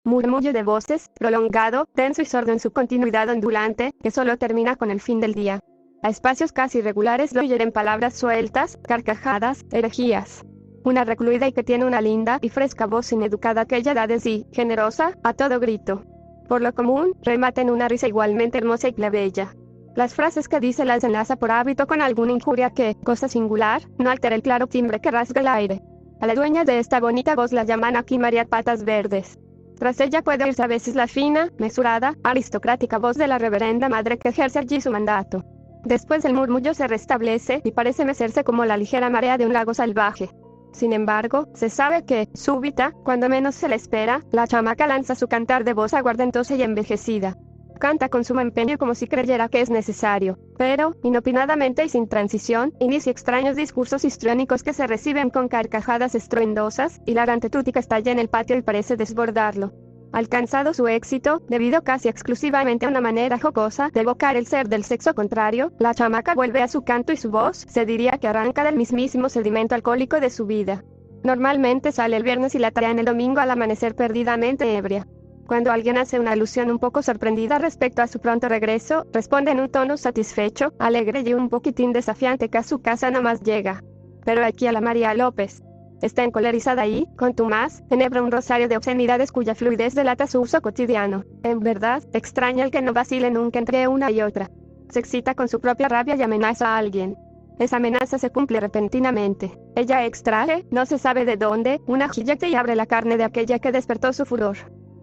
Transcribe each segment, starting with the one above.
murmullo de voces, prolongado, tenso y sordo en su continuidad ondulante, que solo termina con el fin del día. A espacios casi regulares lo oyen palabras sueltas, carcajadas, herejías. Una recluida y que tiene una linda y fresca voz sin educada aquella edad es y, generosa, a todo grito. Por lo común, remata en una risa igualmente hermosa y plebeya. Las frases que dice las enlaza por hábito con alguna injuria que, cosa singular, no altera el claro timbre que rasga el aire. A la dueña de esta bonita voz la llaman aquí María Patas Verdes. Tras ella puede oírse a veces la fina, mesurada, aristocrática voz de la reverenda madre que ejerce allí su mandato. Después el murmullo se restablece y parece mecerse como la ligera marea de un lago salvaje. Sin embargo, se sabe que, súbita, cuando menos se le espera, la chamaca lanza su cantar de voz aguardentosa y envejecida. Canta con sumo empeño como si creyera que es necesario, pero, inopinadamente y sin transición, inicia extraños discursos histriónicos que se reciben con carcajadas estruendosas, y la arantútica estalla en el patio y parece desbordarlo. Alcanzado su éxito, debido casi exclusivamente a una manera jocosa de evocar el ser del sexo contrario, la chamaca vuelve a su canto y su voz, se diría que arranca del mismísimo sedimento alcohólico de su vida. Normalmente sale el viernes y la tarea en el domingo al amanecer perdidamente ebria. Cuando alguien hace una alusión un poco sorprendida respecto a su pronto regreso, responde en un tono satisfecho, alegre y un poquitín desafiante que a su casa no más llega. Pero aquí a la María López. Está encolerizada y, contumaz, enhebra un rosario de obscenidades cuya fluidez delata su uso cotidiano. En verdad, extraña el que no vacile nunca entre una y otra. Se excita con su propia rabia y amenaza a alguien. Esa amenaza se cumple repentinamente. Ella extrae, no se sabe de dónde, una jillete y abre la carne de aquella que despertó su furor.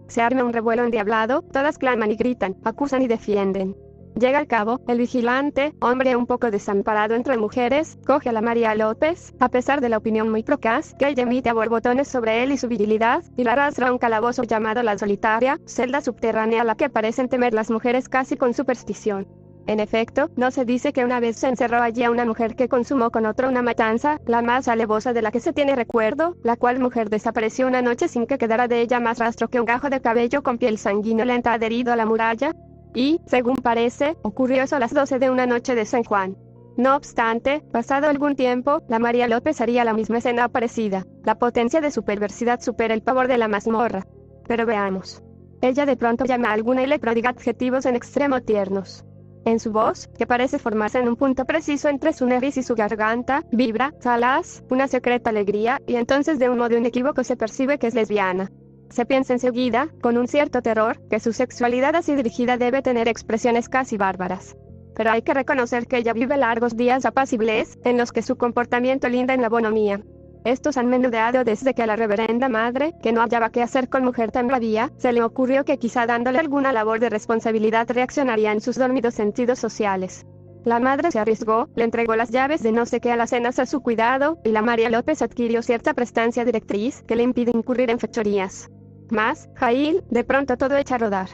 Se arma un revuelo endiablado, todas claman y gritan, acusan y defienden. Llega al cabo, el vigilante, hombre un poco desamparado entre mujeres, coge a la María López, a pesar de la opinión muy procaz que ella emite a borbotones sobre él y su virilidad, y la arrastra a un calabozo llamado la solitaria, celda subterránea a la que parecen temer las mujeres casi con superstición. En efecto, no se dice que una vez se encerró allí a una mujer que consumó con otro una matanza, la más alevosa de la que se tiene recuerdo, la cual mujer desapareció una noche sin que quedara de ella más rastro que un gajo de cabello con piel sanguinolenta adherido a la muralla. Y, según parece, ocurrió eso a las 12 de una noche de San Juan. No obstante, pasado algún tiempo, la María López haría la misma escena parecida. La potencia de su perversidad supera el pavor de la mazmorra. Pero veamos. Ella de pronto llama a alguna y le prodiga adjetivos en extremo tiernos. En su voz, que parece formarse en un punto preciso entre su nariz y su garganta, vibra, salaz, una secreta alegría, y entonces de un modo inequívoco se percibe que es lesbiana. Se piensa enseguida, con un cierto terror, que su sexualidad así dirigida debe tener expresiones casi bárbaras. Pero hay que reconocer que ella vive largos días apacibles, en los que su comportamiento linda en la bonomía. Estos han menudeado desde que a la reverenda madre, que no hallaba qué hacer con mujer tan bravía, se le ocurrió que quizá dándole alguna labor de responsabilidad reaccionaría en sus dormidos sentidos sociales. La madre se arriesgó, le entregó las llaves de no sé qué alacenas a su cuidado, y la María López adquirió cierta prestancia directriz que le impide incurrir en fechorías. Mas, Jail, de pronto todo echa a rodar.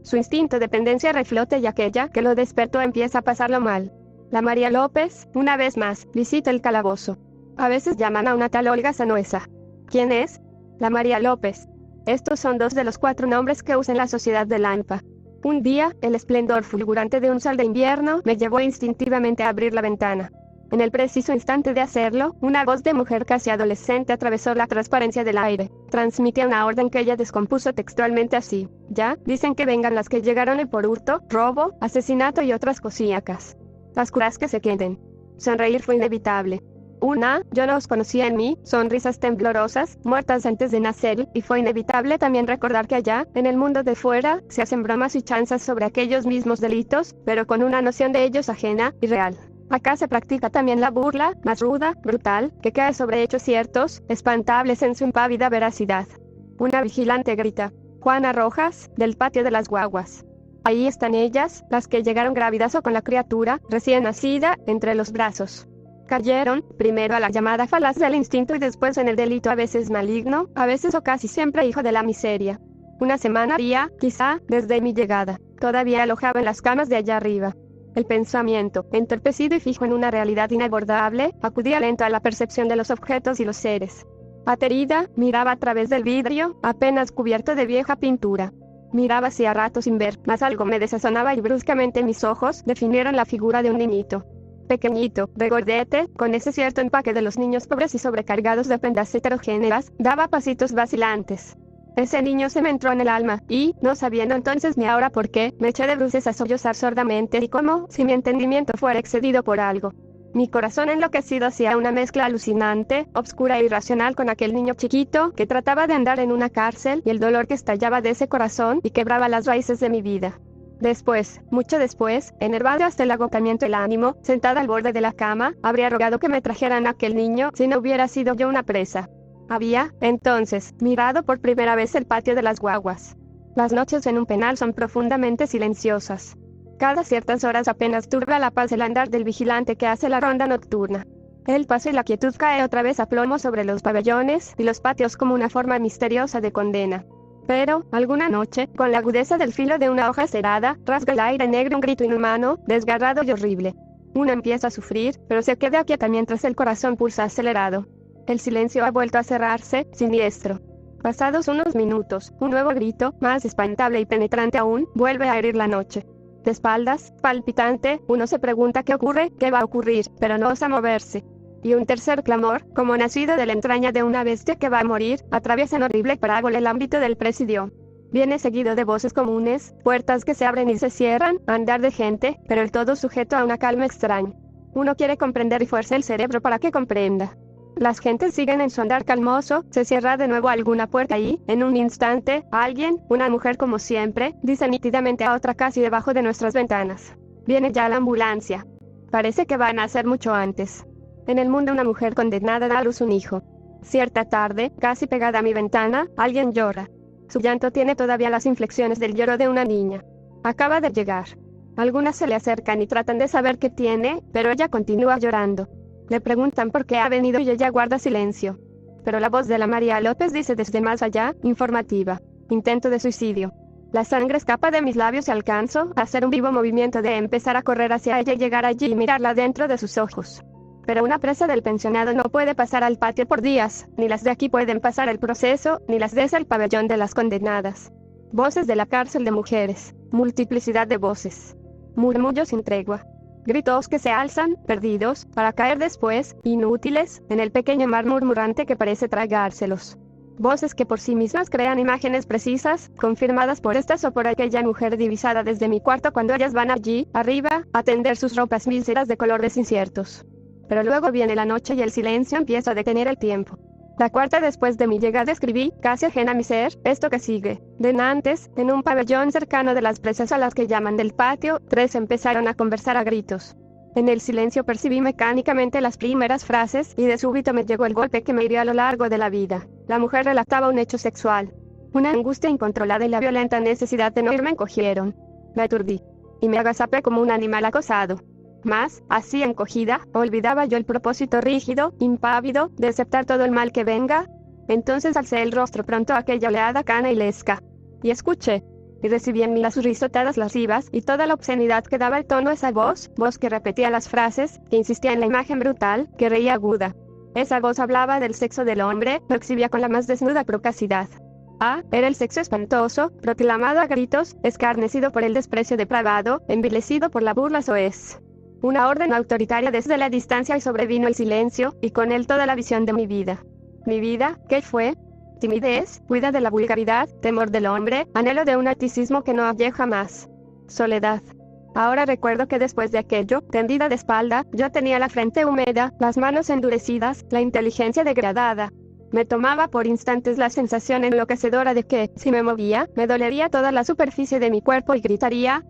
Su instinto de dependencia reflota y aquella que lo despertó empieza a pasarlo mal. La María López, una vez más, visita el calabozo. A veces llaman a una tal Olga Sanuesa. ¿Quién es? La María López. Estos son 2 de los 4 nombres que usa en la sociedad de Lampa. Un día, el esplendor fulgurante de un sol de invierno me llevó instintivamente a abrir la ventana. En el preciso instante de hacerlo, una voz de mujer casi adolescente atravesó la transparencia del aire. Transmitía una orden que ella descompuso textualmente así. Ya, dicen que vengan las que llegaron por hurto, robo, asesinato y otras cosíacas. Las curas que se queden. Sonreír fue inevitable. Yo no os conocía en mí, sonrisas temblorosas, muertas antes de nacer, y fue inevitable también recordar que allá, en el mundo de fuera, se hacen bromas y chanzas sobre aquellos mismos delitos, pero con una noción de ellos ajena y real. Acá se practica también la burla, más ruda, brutal, que cae sobre hechos ciertos, espantables en su impávida veracidad. Una vigilante grita: Juana Rojas, del patio de las guaguas. Ahí están ellas, las que llegaron grávidas o con la criatura, recién nacida, entre los brazos. Cayeron, primero a la llamada falaz del instinto y después en el delito a veces maligno, a veces o casi siempre hijo de la miseria. Una semana haría, quizá, desde mi llegada. Todavía alojaba en las camas de allá arriba. El pensamiento, entorpecido y fijo en una realidad inabordable, acudía lento a la percepción de los objetos y los seres. Aterida, miraba a través del vidrio, apenas cubierto de vieja pintura. Miraba así a rato sin ver, mas algo me desazonaba y bruscamente mis ojos definieron la figura de un niñito. Pequeñito, regordete, con ese cierto empaque de los niños pobres y sobrecargados de prendas heterogéneas, daba pasitos vacilantes. Ese niño se me entró en el alma, y, no sabiendo entonces ni ahora por qué, me eché de bruces a sollozar sordamente y como si mi entendimiento fuera excedido por algo. Mi corazón enloquecido hacía una mezcla alucinante, obscura e irracional con aquel niño chiquito que trataba de andar en una cárcel y el dolor que estallaba de ese corazón y quebraba las raíces de mi vida. Después, mucho después, enervado hasta el agotamiento el ánimo, sentada al borde de la cama, habría rogado que me trajeran a aquel niño si no hubiera sido yo una presa. Había, entonces, mirado por primera vez el patio de las guaguas. Las noches en un penal son profundamente silenciosas. Cada ciertas horas apenas turba la paz el andar del vigilante que hace la ronda nocturna. El paso y la quietud cae otra vez a plomo sobre los pabellones y los patios como una forma misteriosa de condena. Pero, alguna noche, con la agudeza del filo de una hoja cerrada, rasga el aire negro un grito inhumano, desgarrado y horrible. Uno empieza a sufrir, pero se queda quieta mientras el corazón pulsa acelerado. El silencio ha vuelto a cerrarse, siniestro. Pasados unos minutos, un nuevo grito, más espantable y penetrante aún, vuelve a herir la noche. De espaldas, palpitante, uno se pregunta qué ocurre, qué va a ocurrir, pero no osa moverse. Y un tercer clamor, como nacido de la entraña de una bestia que va a morir, atraviesa en horrible parábola el ámbito del presidio. Viene seguido de voces comunes, puertas que se abren y se cierran, andar de gente, pero el todo sujeto a una calma extraña. Uno quiere comprender y fuerza el cerebro para que comprenda. Las gentes siguen en su andar calmoso, se cierra de nuevo alguna puerta y, en un instante, alguien, una mujer como siempre, dice nítidamente a otra casi debajo de nuestras ventanas: viene ya la ambulancia. Parece que van a hacer mucho antes. En el mundo una mujer condenada a dar a luz un hijo. Cierta tarde, casi pegada a mi ventana, alguien llora. Su llanto tiene todavía las inflexiones del lloro de una niña. Acaba de llegar. Algunas se le acercan y tratan de saber qué tiene, pero ella continúa llorando. Le preguntan por qué ha venido y ella guarda silencio. Pero la voz de la María López dice desde más allá, informativa: intento de suicidio. La sangre escapa de mis labios y alcanzo a hacer un vivo movimiento de empezar a correr hacia ella y llegar allí y mirarla dentro de sus ojos. Pero una presa del pensionado no puede pasar al patio por días, ni las de aquí pueden pasar el proceso, ni las de ese el pabellón de las condenadas. Voces de la cárcel de mujeres, multiplicidad de voces. Murmullos sin tregua. Gritos que se alzan, perdidos, para caer después, inútiles, en el pequeño mar murmurante que parece tragárselos. Voces que por sí mismas crean imágenes precisas, confirmadas por estas o por aquella mujer divisada desde mi cuarto cuando ellas van allí, arriba, a tender sus ropas míseras de colores inciertos. Pero luego viene la noche y el silencio empieza a detener el tiempo. La cuarta después de mi llegada escribí, casi ajena a mi ser, esto que sigue. De Nantes, en un pabellón cercano de las presas a las que llaman del patio, 3 empezaron a conversar a gritos. En el silencio percibí mecánicamente las primeras frases y de súbito me llegó el golpe que me hirió a lo largo de la vida. La mujer relataba un hecho sexual. Una angustia incontrolada y la violenta necesidad de no ir me encogieron. Me aturdí. Y me agazapé como un animal acosado. Mas, así encogida, olvidaba yo el propósito rígido, impávido, de aceptar todo el mal que venga. Entonces alcé el rostro pronto a aquella oleada cana y lesca. Y escuché. Y recibí en mí las risotadas lascivas y toda la obscenidad que daba el tono a esa voz que repetía las frases, que insistía en la imagen brutal, que reía aguda. Esa voz hablaba del sexo del hombre, lo exhibía con la más desnuda procacidad. Era el sexo espantoso, proclamado a gritos, escarnecido por el desprecio depravado, envilecido por la burla soez. Una orden autoritaria desde la distancia y sobrevino el silencio, y con él toda la visión de mi vida. ¿Mi vida, qué fue? Timidez, huida de la vulgaridad, temor del hombre, anhelo de un narcisismo que no hallé jamás. Soledad. Ahora recuerdo que después de aquello, tendida de espalda, yo tenía la frente húmeda, las manos endurecidas, la inteligencia degradada. Me tomaba por instantes la sensación enloquecedora de que, si me movía, me dolería toda la superficie de mi cuerpo y gritaría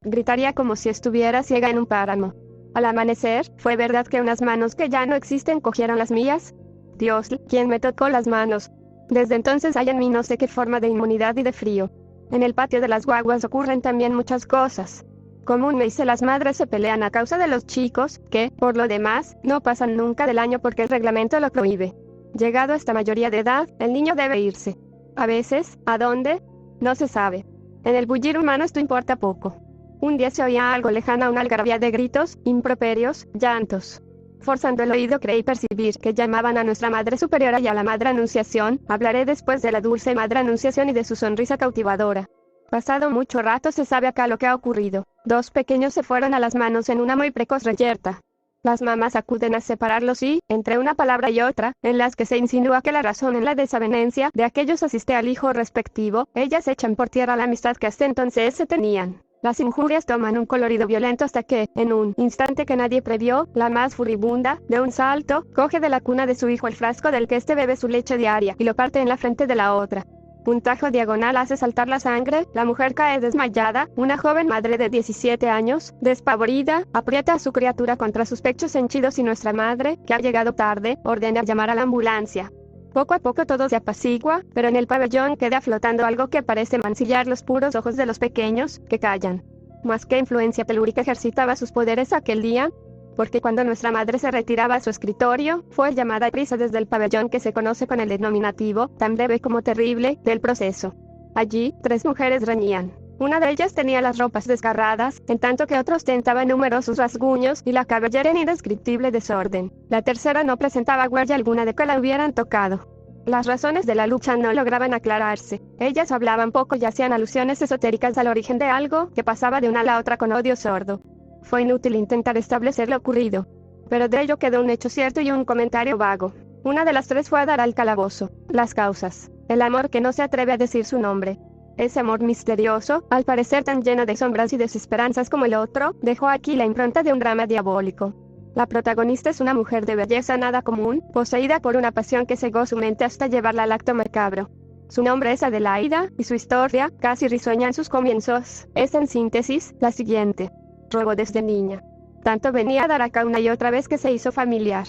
como si estuviera ciega en un páramo. Al amanecer, ¿fue verdad que unas manos que ya no existen cogieron las mías? Dios, ¿quién me tocó las manos? Desde entonces hay en mí no sé qué forma de inmunidad y de frío. En el patio de las guaguas ocurren también muchas cosas. Comúnmente las madres se pelean a causa de los chicos, que, por lo demás, no pasan nunca del año porque el reglamento lo prohíbe. Llegado a esta mayoría de edad, el niño debe irse. A veces, ¿a dónde? No se sabe. En el bullir humano esto importa poco. Un día se oía algo lejana una algarabía de gritos, improperios, llantos. Forzando el oído creí percibir que llamaban a nuestra Madre Superiora y a la Madre Anunciación. Hablaré después de la dulce Madre Anunciación y de su sonrisa cautivadora. Pasado mucho rato se sabe acá lo que ha ocurrido. 2 pequeños se fueron a las manos en una muy precoz reyerta. Las mamás acuden a separarlos y, entre una palabra y otra, en las que se insinúa que la razón en la desavenencia de aquellos asiste al hijo respectivo, ellas echan por tierra la amistad que hasta entonces se tenían. Las injurias toman un colorido violento hasta que, en un instante que nadie previó, la más furibunda, de un salto, coge de la cuna de su hijo el frasco del que éste bebe su leche diaria y lo parte en la frente de la otra. Un tajo diagonal hace saltar la sangre, la mujer cae desmayada, una joven madre de 17 años, despavorida, aprieta a su criatura contra sus pechos henchidos y nuestra madre, que ha llegado tarde, ordena llamar a la ambulancia. Poco a poco todo se apacigua, pero en el pabellón queda flotando algo que parece mancillar los puros ojos de los pequeños, que callan. ¿Mas qué influencia telúrica ejercitaba sus poderes aquel día? Porque cuando nuestra madre se retiraba a su escritorio, fue llamada a prisa desde el pabellón que se conoce con el denominativo, tan breve como terrible, del proceso. Allí, 3 mujeres reñían. Una de ellas tenía las ropas desgarradas, en tanto que otra ostentaba numerosos rasguños y la cabellera en indescriptible desorden. La tercera no presentaba huella alguna de que la hubieran tocado. Las razones de la lucha no lograban aclararse. Ellas hablaban poco y hacían alusiones esotéricas al origen de algo que pasaba de una a la otra con odio sordo. Fue inútil intentar establecer lo ocurrido. Pero de ello quedó un hecho cierto y un comentario vago. Una de las 3 fue a dar al calabozo. Las causas. El amor que no se atreve a decir su nombre. Ese amor misterioso, al parecer tan lleno de sombras y desesperanzas como el otro, dejó aquí la impronta de un drama diabólico. La protagonista es una mujer de belleza nada común, poseída por una pasión que cegó su mente hasta llevarla al acto macabro. Su nombre es Adelaida, y su historia, casi risueña en sus comienzos, es en síntesis, la siguiente. Robó desde niña. Tanto venía a dar acá una y otra vez que se hizo familiar.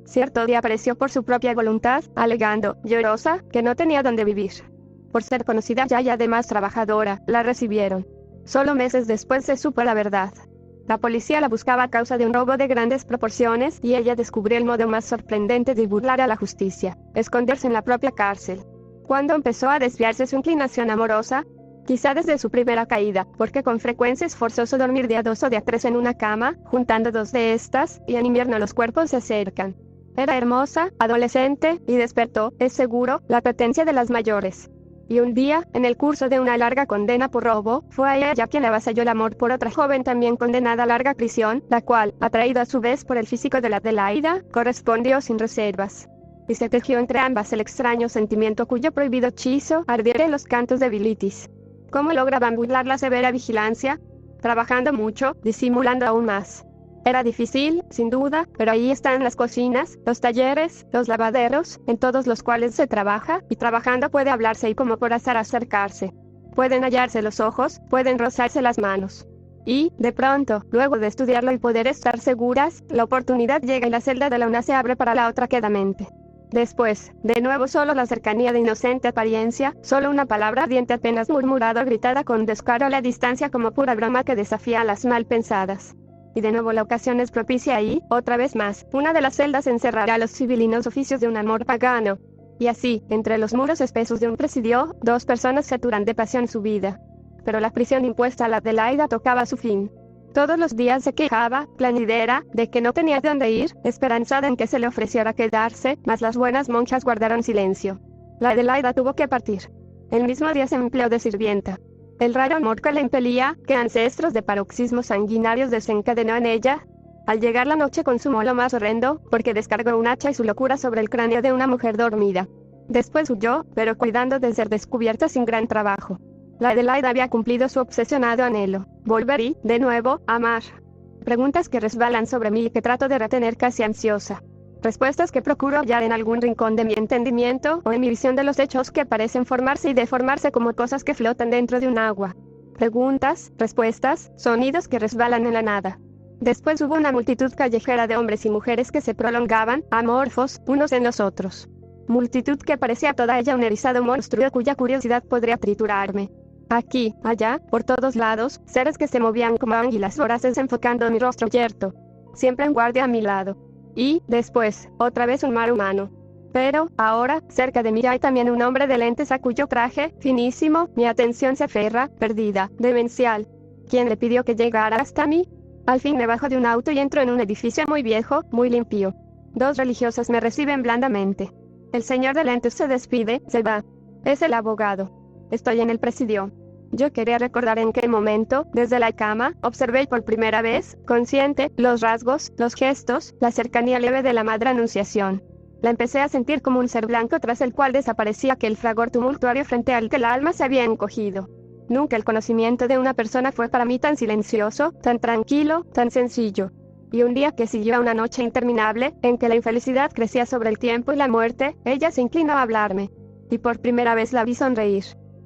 Cierto día apareció por su propia voluntad, alegando, llorosa, que no tenía dónde vivir. Por ser conocida ya y además trabajadora, la recibieron. Solo meses después se supo la verdad. La policía la buscaba a causa de un robo de grandes proporciones y ella descubrió el modo más sorprendente de burlar a la justicia, esconderse en la propia cárcel. Cuando empezó a desviarse su inclinación amorosa, quizá desde su primera caída, porque con frecuencia es forzoso dormir de a 2 o de a 3 en una cama, juntando 2 de estas, y en invierno los cuerpos se acercan. Era hermosa, adolescente, y despertó, es seguro, la apetencia de las mayores. Y un día, en el curso de una larga condena por robo, fue a ella quien le avasalló el amor por otra joven también condenada a larga prisión, la cual, atraído a su vez por el físico de la Adelaida, correspondió sin reservas. Y se tejió entre ambas el extraño sentimiento cuyo prohibido hechizo ardiera en los cantos de Bilitis. ¿Cómo lograban burlar la severa vigilancia? Trabajando mucho, disimulando aún más. Era difícil, sin duda, pero ahí están las cocinas, los talleres, los lavaderos, en todos los cuales se trabaja, y trabajando puede hablarse y como por azar acercarse. Pueden hallarse los ojos, pueden rozarse las manos. Y, de pronto, luego de estudiarlo y poder estar seguras, la oportunidad llega y la celda de la una se abre para la otra quedamente. Después, de nuevo solo la cercanía de inocente apariencia, solo una palabra ardiente apenas murmurada o gritada con descaro a la distancia como pura broma que desafía a las mal pensadas. Y de nuevo la ocasión es propicia y, otra vez más, una de las celdas encerrará los civilinos oficios de un amor pagano. Y así, entre los muros espesos de un presidio, 2 personas saturan de pasión su vida. Pero la prisión impuesta a la Adelaida tocaba su fin. Todos los días se quejaba, plañidera, de que no tenía dónde ir, esperanzada en que se le ofreciera quedarse, mas las buenas monjas guardaron silencio. La Adelaida tuvo que partir. El mismo día se empleó de sirvienta. El raro amor que la impelía, que ancestros de paroxismos sanguinarios desencadenó en ella. Al llegar la noche consumó lo más horrendo, porque descargó un hacha y su locura sobre el cráneo de una mujer dormida. Después huyó, pero cuidando de ser descubierta sin gran trabajo. La Adelaida había cumplido su obsesionado anhelo, volver y, de nuevo, amar. Preguntas que resbalan sobre mí y que trato de retener casi ansiosa. Respuestas que procuro hallar en algún rincón de mi entendimiento o en mi visión de los hechos que parecen formarse y deformarse como cosas que flotan dentro de un agua. Preguntas, respuestas, sonidos que resbalan en la nada. Después hubo una multitud callejera de hombres y mujeres que se prolongaban, amorfos, unos en los otros. Multitud que parecía toda ella un erizado monstruo cuya curiosidad podría triturarme. Aquí, allá, por todos lados, seres que se movían como anguilas voraces enfocando mi rostro yerto. Siempre en guardia a mi lado. Y, después, otra vez un mar humano. Pero, ahora, cerca de mí hay también un hombre de lentes a cuyo traje, finísimo, mi atención se aferra, perdida, demencial. ¿Quién le pidió que llegara hasta mí? Al fin me bajo de un auto y entro en un edificio muy viejo, muy limpio. 2 religiosas me reciben blandamente. El señor de lentes se despide, se va. Es el abogado. Estoy en el presidio. Yo quería recordar en qué momento, desde la cama, observé por primera vez, consciente, los rasgos, los gestos, la cercanía leve de la Madre Anunciación. La empecé a sentir como un ser blanco tras el cual desaparecía aquel fragor tumultuario frente al que el alma se había encogido. Nunca el conocimiento de una persona fue para mí tan silencioso, tan tranquilo, tan sencillo. Y un día que siguió a una noche interminable, en que la infelicidad crecía sobre el tiempo y la muerte, ella se inclinó a hablarme. Y por primera vez la vi sonreír.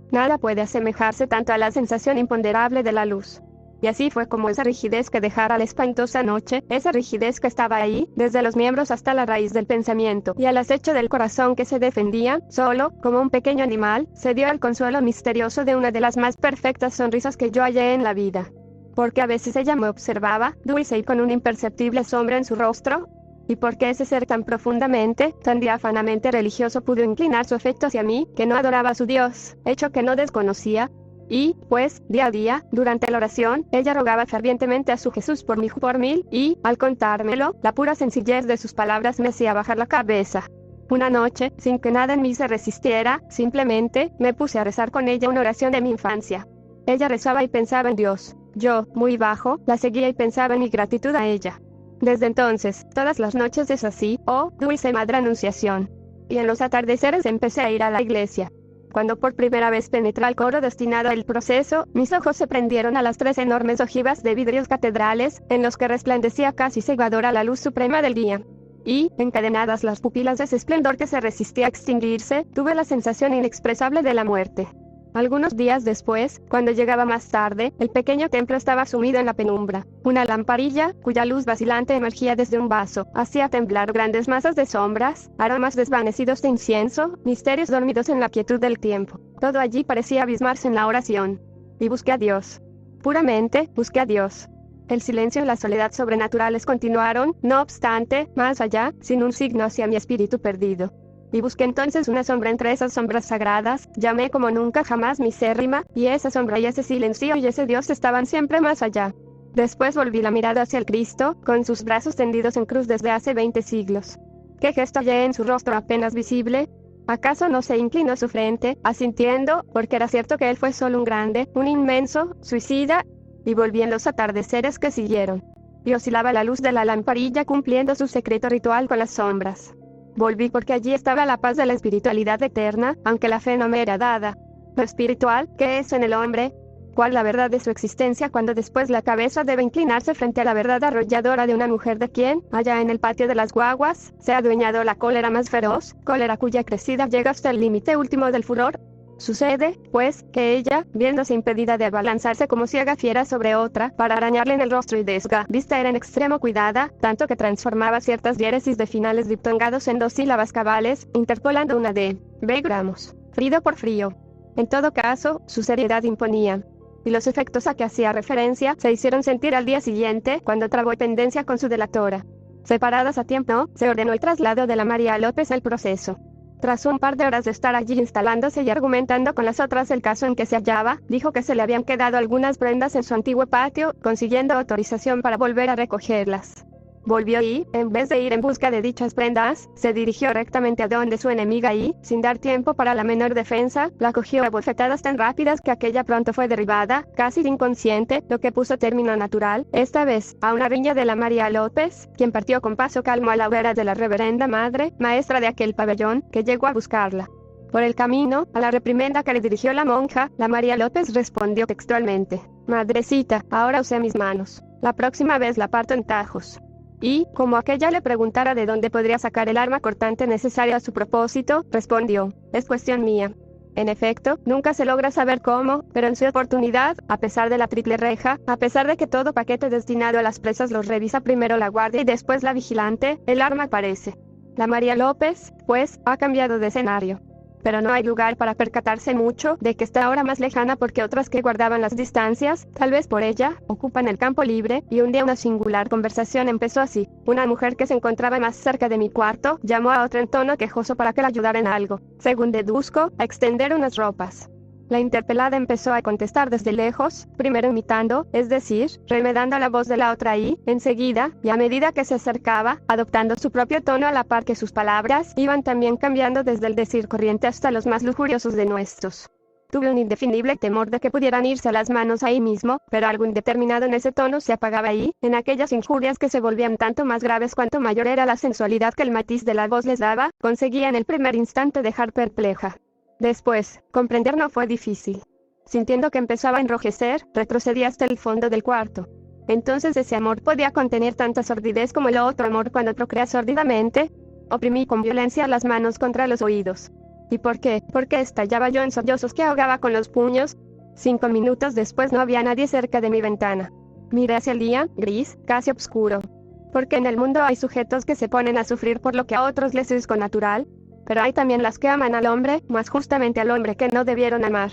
Nada puede asemejarse tanto a la sensación imponderable de la luz. Y así fue como esa rigidez que dejara la espantosa noche, esa rigidez que estaba ahí, desde los miembros hasta la raíz del pensamiento, y al acecho del corazón que se defendía, solo, como un pequeño animal, se dio el consuelo misterioso de una de las más perfectas sonrisas que yo hallé en la vida. Porque a veces ella me observaba, dulce y con una imperceptible sombra en su rostro. Y porque ese ser tan profundamente, tan diáfanamente religioso pudo inclinar su afecto hacia mí, que no adoraba a su Dios, hecho que no desconocía. Y, pues, día a día, durante la oración, ella rogaba fervientemente a su Jesús por mí, por mí, y, al contármelo, la pura sencillez de sus palabras me hacía bajar la cabeza. Una noche, sin que nada en mí se resistiera, simplemente, me puse a rezar con ella una oración de mi infancia. Ella rezaba y pensaba en Dios. Yo, muy bajo, la seguía y pensaba en mi gratitud a ella. Desde entonces, todas las noches es así, oh, dulce Madre Anunciación. Y en los atardeceres empecé a ir a la iglesia. Cuando por primera vez penetré al coro destinado al proceso, mis ojos se prendieron a las 3 enormes ojivas de vidrios catedrales, en los que resplandecía casi cegadora la luz suprema del día. Y, encadenadas las pupilas de ese esplendor que se resistía a extinguirse, tuve la sensación inexpresable de la muerte. Algunos días después, cuando llegaba más tarde, el pequeño templo estaba sumido en la penumbra. Una lamparilla, cuya luz vacilante emergía desde un vaso, hacía temblar grandes masas de sombras, aromas desvanecidos de incienso, misterios dormidos en la quietud del tiempo. Todo allí parecía abismarse en la oración. Y busqué a Dios. Puramente, busqué a Dios. El silencio y la soledad sobrenaturales continuaron, no obstante, más allá, sin un signo hacia mi espíritu perdido. Y busqué entonces una sombra entre esas sombras sagradas, llamé como nunca jamás misérrima, y esa sombra y ese silencio y ese Dios estaban siempre más allá. Después volví la mirada hacia el Cristo, con sus brazos tendidos en cruz desde hace 20 siglos. ¿Qué gesto hallé en su rostro apenas visible? ¿Acaso no se inclinó su frente, asintiendo, porque era cierto que él fue solo un grande, un inmenso, suicida? Y volví en los atardeceres que siguieron. Y oscilaba la luz de la lamparilla cumpliendo su secreto ritual con las sombras. Volví porque allí estaba la paz de la espiritualidad eterna, aunque la fe no me era dada. Lo espiritual, ¿qué es en el hombre? ¿Cuál la verdad de su existencia cuando después la cabeza debe inclinarse frente a la verdad arrolladora de una mujer de quien, allá en el patio de las guaguas, se ha adueñado la cólera más feroz, cólera cuya crecida llega hasta el límite último del furor? Sucede, pues, que ella, viéndose impedida de abalanzarse como ciega fiera sobre otra, para arañarle en el rostro y vista era en extremo cuidada, tanto que transformaba ciertas diéresis de finales diptongados en 2 sílabas cabales, interpolando una de B gramos, frido por frío. En todo caso, su seriedad imponía. Y los efectos a que hacía referencia se hicieron sentir al día siguiente, cuando trabó pendencia con su delatora. Separadas a tiempo, se ordenó el traslado de la María López al proceso. Tras un par de horas de estar allí instalándose y argumentando con las otras el caso en que se hallaba, dijo que se le habían quedado algunas prendas en su antiguo patio, consiguiendo autorización para volver a recogerlas. Volvió y, en vez de ir en busca de dichas prendas, se dirigió rectamente a donde su enemiga y, sin dar tiempo para la menor defensa, la cogió a bofetadas tan rápidas que aquella pronto fue derribada, casi inconsciente, lo que puso término natural, esta vez, a una riña de la María López, quien partió con paso calmo a la vera de la reverenda madre, maestra de aquel pabellón, que llegó a buscarla. Por el camino, a la reprimenda que le dirigió la monja, la María López respondió textualmente: «Madrecita, ahora usé mis manos. La próxima vez la parto en tajos». Y, como aquella le preguntara de dónde podría sacar el arma cortante necesaria a su propósito, respondió: «Es cuestión mía». En efecto, nunca se logra saber cómo, pero en su oportunidad, a pesar de la triple reja, a pesar de que todo paquete destinado a las presas los revisa primero la guardia y después la vigilante, el arma aparece. La María López, pues, ha cambiado de escenario. Pero no hay lugar para percatarse mucho de que está ahora más lejana porque otras que guardaban las distancias, tal vez por ella, ocupan el campo libre, y un día una singular conversación empezó así. Una mujer que se encontraba más cerca de mi cuarto, llamó a otra en tono quejoso para que la ayudara en algo, según deduzco, a extender unas ropas. La interpelada empezó a contestar desde lejos, primero imitando, es decir, remedando la voz de la otra y, enseguida, y a medida que se acercaba, adoptando su propio tono a la par que sus palabras, iban también cambiando desde el decir corriente hasta los más lujuriosos de nuestros. Tuve un indefinible temor de que pudieran irse a las manos ahí mismo, pero algo indeterminado en ese tono se apagaba ahí, en aquellas injurias que se volvían tanto más graves cuanto mayor era la sensualidad que el matiz de la voz les daba, conseguía en el primer instante dejar perpleja. Después, comprender no fue difícil. Sintiendo que empezaba a enrojecer, retrocedí hasta el fondo del cuarto. Entonces ese amor podía contener tanta sordidez como el otro amor cuando procrea sórdidamente. Oprimí con violencia las manos contra los oídos. ¿Y por qué? Porque estallaba yo en sollozos que ahogaba con los puños. 5 minutos después no había nadie cerca de mi ventana. Miré hacia el día, gris, casi oscuro. Porque en el mundo hay sujetos que se ponen a sufrir por lo que a otros les es connatural. Pero hay también las que aman al hombre, más justamente al hombre que no debieron amar.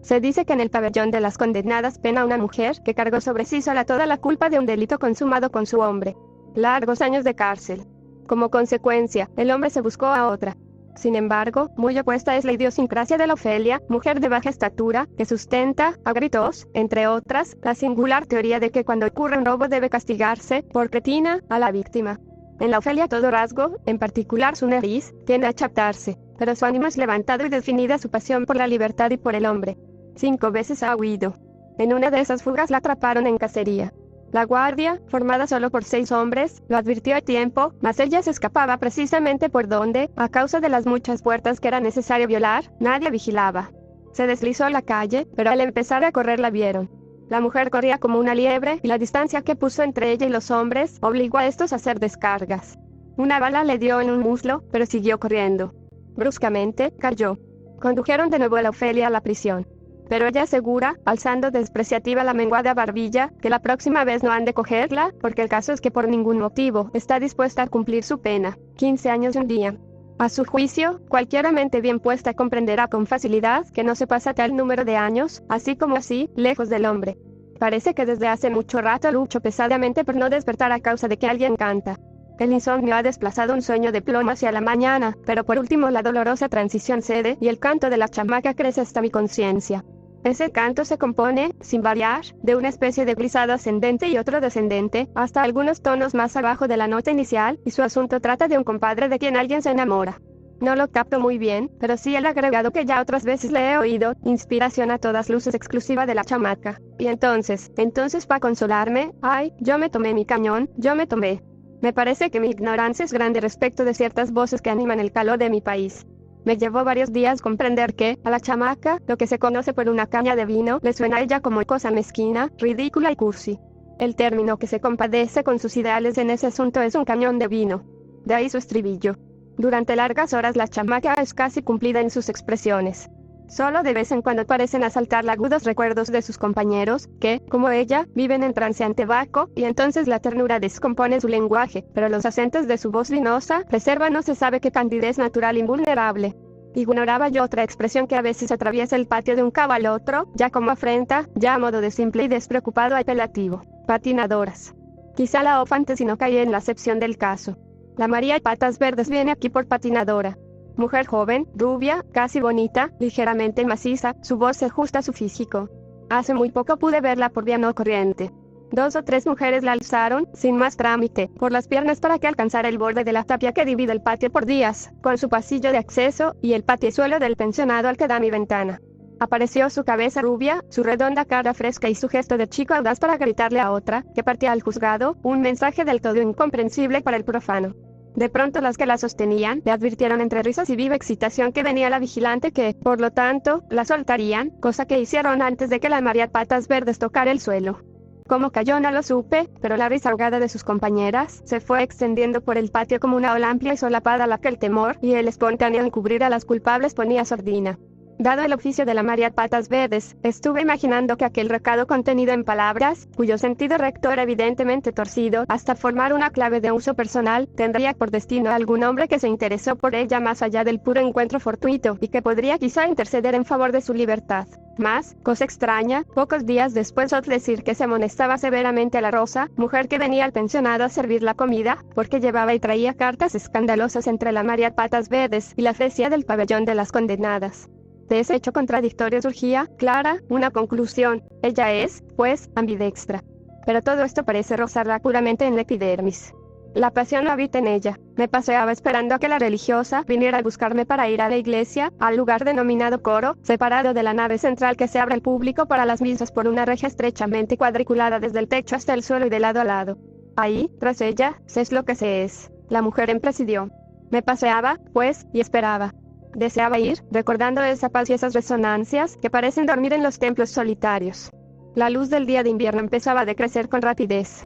Se dice que en el pabellón de las condenadas pena una mujer que cargó sobre sí sola toda la culpa de un delito consumado con su hombre. Largos años de cárcel. Como consecuencia, el hombre se buscó a otra. Sin embargo, muy opuesta es la idiosincrasia de la Ofelia, mujer de baja estatura, que sustenta, a gritos, entre otras, la singular teoría de que cuando ocurre un robo debe castigarse, por cretina, a la víctima. En la Ofelia todo rasgo, en particular su nariz, tiende a achatarse, pero su ánimo es levantado y definida su pasión por la libertad y por el hombre. 5 veces ha huido. En una de esas fugas la atraparon en cacería. La guardia, formada solo por 6 hombres, lo advirtió a tiempo, mas ella se escapaba precisamente por donde, a causa de las muchas puertas que era necesario violar, nadie vigilaba. Se deslizó a la calle, pero al empezar a correr la vieron. La mujer corría como una liebre, y la distancia que puso entre ella y los hombres, obligó a estos a hacer descargas. Una bala le dio en un muslo, pero siguió corriendo. Bruscamente, cayó. Condujeron de nuevo a la Ofelia a la prisión. Pero ella asegura, alzando despreciativa la menguada barbilla, que la próxima vez no han de cogerla, porque el caso es que por ningún motivo está dispuesta a cumplir su pena, 15 años y un día. A su juicio, cualquiera mente bien puesta comprenderá con facilidad que no se pasa tal número de años, así como así, lejos del hombre. Parece que desde hace mucho rato lucho pesadamente por no despertar a causa de que alguien canta. El insomnio ha desplazado un sueño de plomo hacia la mañana, pero por último la dolorosa transición cede y el canto de la chamaca crece hasta mi conciencia. Ese canto se compone, sin variar, de una especie de glissado ascendente y otro descendente, hasta algunos tonos más abajo de la nota inicial, y su asunto trata de un compadre de quien alguien se enamora. No lo capto muy bien, pero sí el agregado que ya otras veces le he oído, inspiración a todas luces exclusiva de la chamaca. Y entonces para consolarme, ay, yo me tomé mi cañón, yo me tomé. Me parece que mi ignorancia es grande respecto de ciertas voces que animan el calor de mi país. Me llevó varios días comprender que, a la chamaca, lo que se conoce por una caña de vino, le suena a ella como cosa mezquina, ridícula y cursi. El término que se compadece con sus ideales en ese asunto es un cañón de vino. De ahí su estribillo. Durante largas horas la chamaca es casi cumplida en sus expresiones. Solo de vez en cuando parecen asaltarla agudos recuerdos de sus compañeros, que, como ella, viven en transeante vaco, y entonces la ternura descompone su lenguaje, pero los acentos de su voz vinosa preservan no se sabe qué candidez natural invulnerable. Ignoraba yo otra expresión que a veces atraviesa el patio de un cabo al otro, ya como afrenta, ya a modo de simple y despreocupado apelativo. Patinadoras. Quizá la ofante si no caí en la acepción del caso. La María Patas Verdes viene aquí por patinadora. Mujer joven, rubia, casi bonita, ligeramente maciza, su voz se ajusta a su físico. Hace muy poco pude verla por vía no corriente. 2 o 3 mujeres la alzaron, sin más trámite, por las piernas para que alcanzara el borde de la tapia que divide el patio por días, con su pasillo de acceso, y el patiezuelo del pensionado al que da mi ventana. Apareció su cabeza rubia, su redonda cara fresca y su gesto de chico audaz para gritarle a otra, que partía al juzgado, un mensaje del todo incomprensible para el profano. De pronto las que la sostenían, le advirtieron entre risas y viva excitación que venía la vigilante que, por lo tanto, la soltarían, cosa que hicieron antes de que la María Patas Verdes tocara el suelo. Cómo cayó no lo supe, pero la risa ahogada de sus compañeras se fue extendiendo por el patio como una ola amplia y solapada a la que el temor y el espontáneo encubrir a las culpables ponía sordina. Dado el oficio de la María Patas Verdes, estuve imaginando que aquel recado contenido en palabras, cuyo sentido recto era evidentemente torcido, hasta formar una clave de uso personal, tendría por destino a algún hombre que se interesó por ella más allá del puro encuentro fortuito, y que podría quizá interceder en favor de su libertad. Mas, cosa extraña, pocos días después oí decir que se amonestaba severamente a la Rosa, mujer que venía al pensionado a servir la comida, porque llevaba y traía cartas escandalosas entre la María Patas Verdes y la fresia del pabellón de las condenadas. De ese hecho contradictorio surgía, clara, una conclusión: ella es, pues, ambidextra. Pero todo esto parece rozarla puramente en la epidermis. La pasión no habita en ella. Me paseaba esperando a que la religiosa viniera a buscarme para ir a la iglesia, al lugar denominado coro, separado de la nave central que se abre al público para las misas por una reja estrechamente cuadriculada desde el techo hasta el suelo y de lado a lado. Ahí, tras ella, se es lo que se es. La mujer presidió. Me paseaba, pues, y esperaba. Deseaba ir, recordando esa paz y esas resonancias que parecen dormir en los templos solitarios. La luz del día de invierno empezaba a decrecer con rapidez.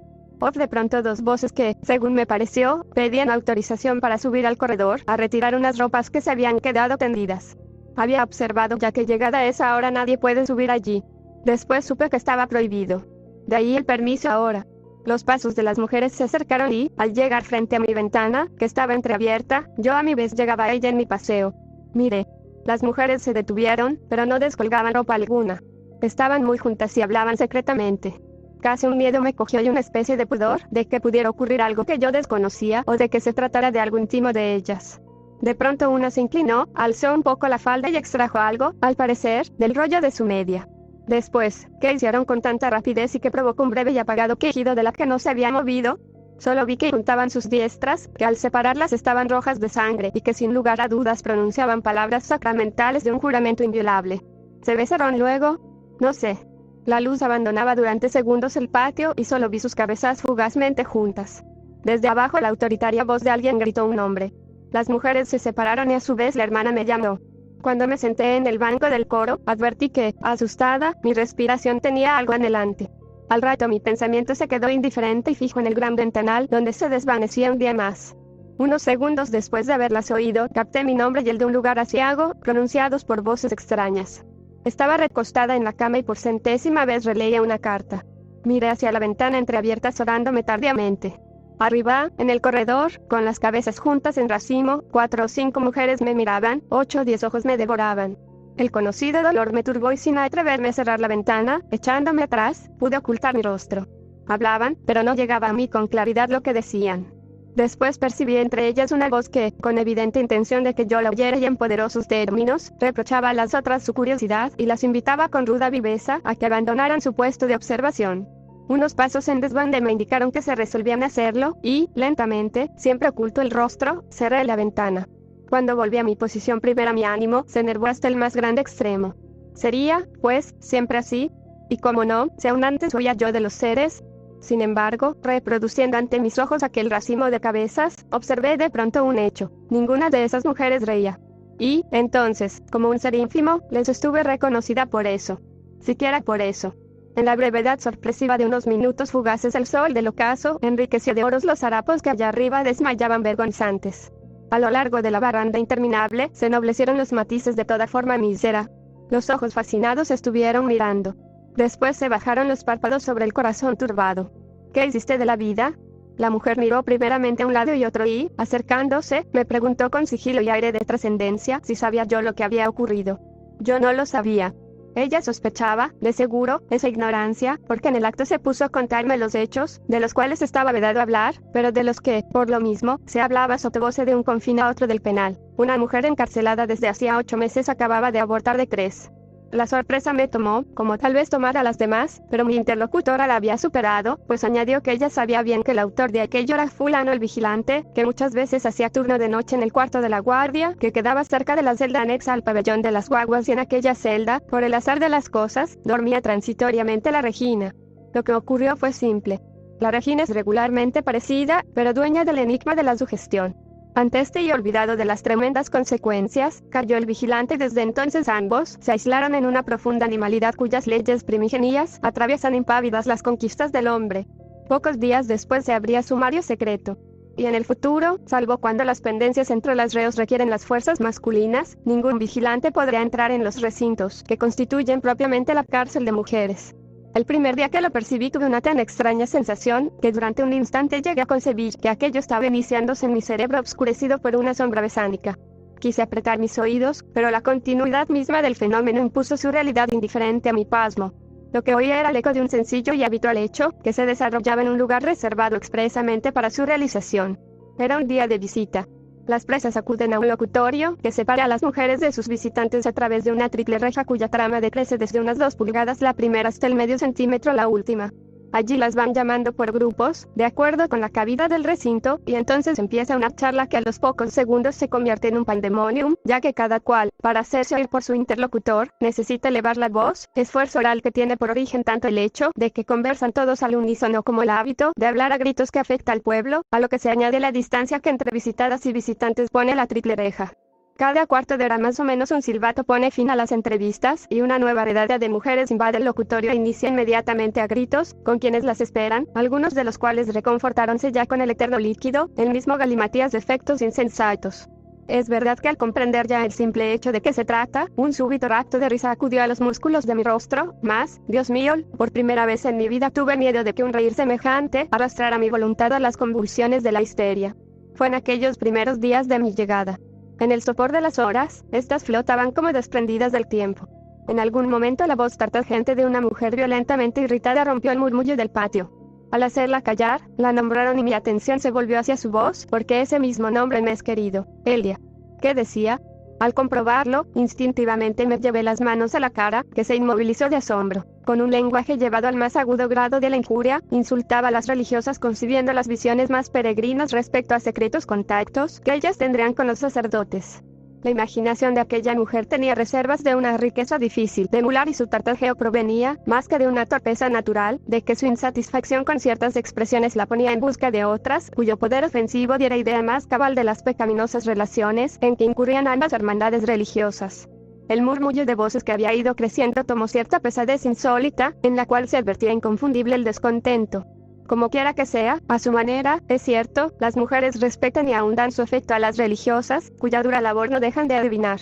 De pronto dos voces que, según me pareció, pedían autorización para subir al corredor, a retirar unas ropas que se habían quedado tendidas. Había observado ya que llegada esa hora nadie puede subir allí. Después supe que estaba prohibido. De ahí el permiso ahora. Los pasos de las mujeres se acercaron y, al llegar frente a mi ventana, que estaba entreabierta, yo a mi vez llegaba a ella en mi paseo. Miré. Las mujeres se detuvieron, pero no descolgaban ropa alguna. Estaban muy juntas y hablaban secretamente. Casi un miedo me cogió y una especie de pudor de que pudiera ocurrir algo que yo desconocía o de que se tratara de algo íntimo de ellas. De pronto una se inclinó, alzó un poco la falda y extrajo algo, al parecer, del rollo de su media. Después, ¿qué hicieron con tanta rapidez y que provocó un breve y apagado quejido de la que no se había movido? Solo vi que untaban sus diestras, que al separarlas estaban rojas de sangre y que sin lugar a dudas pronunciaban palabras sacramentales de un juramento inviolable. ¿Se besaron luego? No sé. La luz abandonaba durante segundos el patio y solo vi sus cabezas fugazmente juntas. Desde abajo la autoritaria voz de alguien gritó un nombre. Las mujeres se separaron y a su vez la hermana me llamó. Cuando me senté en el banco del coro, advertí que, asustada, mi respiración tenía algo anhelante. Al rato mi pensamiento se quedó indiferente y fijo en el gran ventanal donde se desvanecía un día más. Unos segundos después de haberlas oído, capté mi nombre y el de un lugar aciago, pronunciados por voces extrañas. Estaba recostada en la cama y por centésima vez releía una carta. Miré hacia la ventana entreabierta zorándome tardíamente. Arriba, en el corredor, con las cabezas juntas en racimo, 4 o 5 mujeres me miraban, 8 o 10 ojos me devoraban. El conocido dolor me turbó y sin atreverme a cerrar la ventana, echándome atrás, pude ocultar mi rostro. Hablaban, pero no llegaba a mí con claridad lo que decían. Después percibí entre ellas una voz que, con evidente intención de que yo la oyera y en poderosos términos, reprochaba a las otras su curiosidad y las invitaba con ruda viveza a que abandonaran su puesto de observación. Unos pasos en desbande me indicaron que se resolvían a hacerlo, y, lentamente, siempre oculto el rostro, cerré la ventana. Cuando volví a mi posición primera mi ánimo se enervó hasta el más grande extremo. ¿Sería, pues, siempre así? Y como no, si aún antes huía yo de los seres. Sin embargo, reproduciendo ante mis ojos aquel racimo de cabezas, observé de pronto un hecho. Ninguna de esas mujeres reía. Y, entonces, como un ser ínfimo, les estuve reconocida por eso. Siquiera por eso. En la brevedad sorpresiva de unos minutos fugaces el sol del ocaso enriqueció de oros los harapos que allá arriba desmayaban vergonzantes. A lo largo de la baranda interminable se ennoblecieron los matices de toda forma mísera. Los ojos fascinados estuvieron mirando. Después se bajaron los párpados sobre el corazón turbado. ¿Qué hiciste de la vida? La mujer miró primeramente a un lado y otro y, acercándose, me preguntó con sigilo y aire de trascendencia si sabía yo lo que había ocurrido. Yo no lo sabía. Ella sospechaba, de seguro, esa ignorancia, porque en el acto se puso a contarme los hechos, de los cuales estaba vedado hablar, pero de los que, por lo mismo, se hablaba sotavoce de un confín a otro del penal. Una mujer encarcelada desde hacía 8 meses acababa de abortar de 3. La sorpresa me tomó, como tal vez tomara a las demás, pero mi interlocutora la había superado, pues añadió que ella sabía bien que el autor de aquello era fulano el vigilante, que muchas veces hacía turno de noche en el cuarto de la guardia, que quedaba cerca de la celda anexa al pabellón de las guaguas y en aquella celda, por el azar de las cosas, dormía transitoriamente la Regina. Lo que ocurrió fue simple. La Regina es regularmente parecida, pero dueña del enigma de la sugestión. Ante este y olvidado de las tremendas consecuencias, cayó el vigilante y desde entonces ambos se aislaron en una profunda animalidad cuyas leyes primigenias atraviesan impávidas las conquistas del hombre. Pocos días después se abría sumario secreto. Y en el futuro, salvo cuando las pendencias entre los reos requieren las fuerzas masculinas, ningún vigilante podrá entrar en los recintos que constituyen propiamente la cárcel de mujeres. El primer día que lo percibí tuve una tan extraña sensación, que durante un instante llegué a concebir que aquello estaba iniciándose en mi cerebro obscurecido por una sombra besánica. Quise apretar mis oídos, pero la continuidad misma del fenómeno impuso su realidad indiferente a mi pasmo. Lo que oía era el eco de un sencillo y habitual hecho, que se desarrollaba en un lugar reservado expresamente para su realización. Era un día de visita. Las presas acuden a un locutorio, que separa a las mujeres de sus visitantes a través de una triple reja cuya trama decrece desde unas 2 pulgadas la primera hasta el medio centímetro la última. Allí las van llamando por grupos, de acuerdo con la cavidad del recinto, y entonces empieza una charla que a los pocos segundos se convierte en un pandemonium, ya que cada cual, para hacerse oír por su interlocutor, necesita elevar la voz, esfuerzo oral que tiene por origen tanto el hecho de que conversan todos al unísono como el hábito de hablar a gritos que afecta al pueblo, a lo que se añade la distancia que entre visitadas y visitantes pone la triple reja. Cada cuarto de hora más o menos un silbato pone fin a las entrevistas y una nueva redada de mujeres invade el locutorio e inicia inmediatamente a gritos, con quienes las esperan, algunos de los cuales reconfortáronse ya con el eterno líquido, el mismo galimatías de efectos insensatos. Es verdad que al comprender ya el simple hecho de qué se trata, un súbito rapto de risa acudió a los músculos de mi rostro, mas, Dios mío, por primera vez en mi vida tuve miedo de que un reír semejante arrastrara mi voluntad a las convulsiones de la histeria. Fue en aquellos primeros días de mi llegada. En el sopor de las horas, estas flotaban como desprendidas del tiempo. En algún momento la voz tartamudeante de una mujer violentamente irritada rompió el murmullo del patio. Al hacerla callar, la nombraron y mi atención se volvió hacia su voz, porque ese mismo nombre me es querido, Elia. ¿Qué decía? Al comprobarlo, instintivamente me llevé las manos a la cara, que se inmovilizó de asombro. Con un lenguaje llevado al más agudo grado de la injuria, insultaba a las religiosas concibiendo las visiones más peregrinas respecto a secretos contactos que ellas tendrían con los sacerdotes. La imaginación de aquella mujer tenía reservas de una riqueza difícil de emular y su tartajeo provenía, más que de una torpeza natural, de que su insatisfacción con ciertas expresiones la ponía en busca de otras, cuyo poder ofensivo diera idea más cabal de las pecaminosas relaciones en que incurrían ambas hermandades religiosas. El murmullo de voces que había ido creciendo tomó cierta pesadez insólita, en la cual se advertía inconfundible el descontento. Como quiera que sea, a su manera, es cierto, las mujeres respetan y aún dan su afecto a las religiosas, cuya dura labor no dejan de adivinar.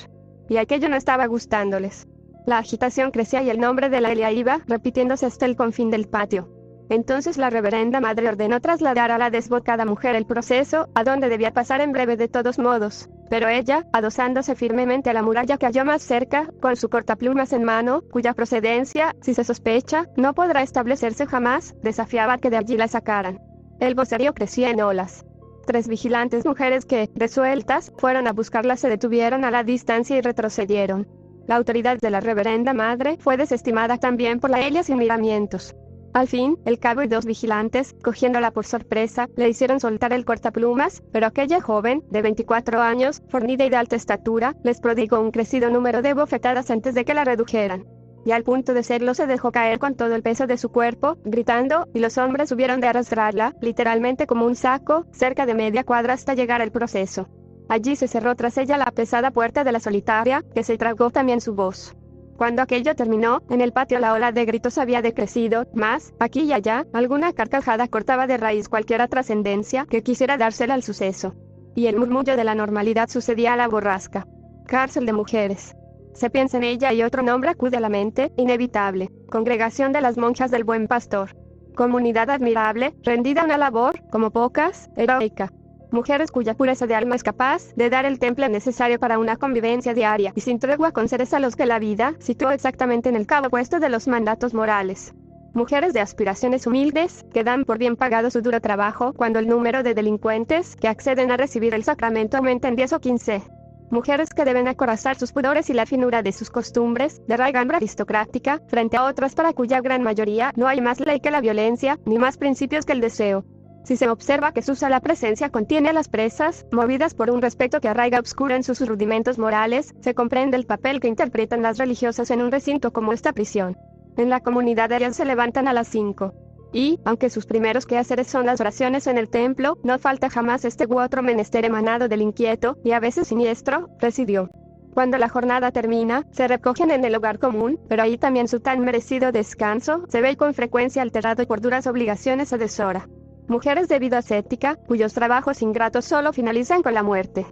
Y aquello no estaba gustándoles. La agitación crecía y el nombre de la Elia iba repitiéndose hasta el confín del patio. Entonces la reverenda madre ordenó trasladar a la desbocada mujer el proceso, a donde debía pasar en breve de todos modos. Pero ella, adosándose firmemente a la muralla que halló más cerca, con su cortaplumas en mano, cuya procedencia, si se sospecha, no podrá establecerse jamás, desafiaba que de allí la sacaran. El vocerío crecía en olas. 3 vigilantes mujeres que, resueltas, fueron a buscarla se detuvieron a la distancia y retrocedieron. La autoridad de la reverenda madre fue desestimada también por la Elia sin miramientos. Al fin, el cabo y 2 vigilantes, cogiéndola por sorpresa, le hicieron soltar el cortaplumas, pero aquella joven, de 24 años, fornida y de alta estatura, les prodigó un crecido número de bofetadas antes de que la redujeran. Y al punto de serlo se dejó caer con todo el peso de su cuerpo, gritando, y los hombres hubieron de arrastrarla, literalmente como un saco, cerca de media cuadra hasta llegar al proceso. Allí se cerró tras ella la pesada puerta de la solitaria, que se tragó también su voz. Cuando aquello terminó, en el patio la ola de gritos había decrecido, mas, aquí y allá, alguna carcajada cortaba de raíz cualquiera trascendencia que quisiera dársela al suceso. Y el murmullo de la normalidad sucedía a la borrasca. Cárcel de mujeres. Se piensa en ella y otro nombre acude a la mente, inevitable. Congregación de las monjas del Buen Pastor. Comunidad admirable, rendida a una labor, como pocas, heroica. Mujeres cuya pureza de alma es capaz de dar el temple necesario para una convivencia diaria y sin tregua con seres a los que la vida situó exactamente en el cabo opuesto de los mandatos morales. Mujeres de aspiraciones humildes, que dan por bien pagado su duro trabajo cuando el número de delincuentes que acceden a recibir el sacramento aumenta en 10 o 15. Mujeres que deben acorazar sus pudores y la finura de sus costumbres, de raigambre aristocrática, frente a otras para cuya gran mayoría no hay más ley que la violencia, ni más principios que el deseo. Si se observa que su sola presencia contiene a las presas, movidas por un respeto que arraiga obscuro en sus rudimentos morales, se comprende el papel que interpretan las religiosas en un recinto como esta prisión. En la comunidad ellas se levantan a las 5. Y, aunque sus primeros quehaceres son las oraciones en el templo, no falta jamás este u otro menester emanado del inquieto, y a veces siniestro, presidio. Cuando la jornada termina, se recogen en el hogar común, pero ahí también su tan merecido descanso se ve con frecuencia alterado por duras obligaciones a deshora. Mujeres de vida ascética, cuyos trabajos ingratos solo finalizan con la muerte.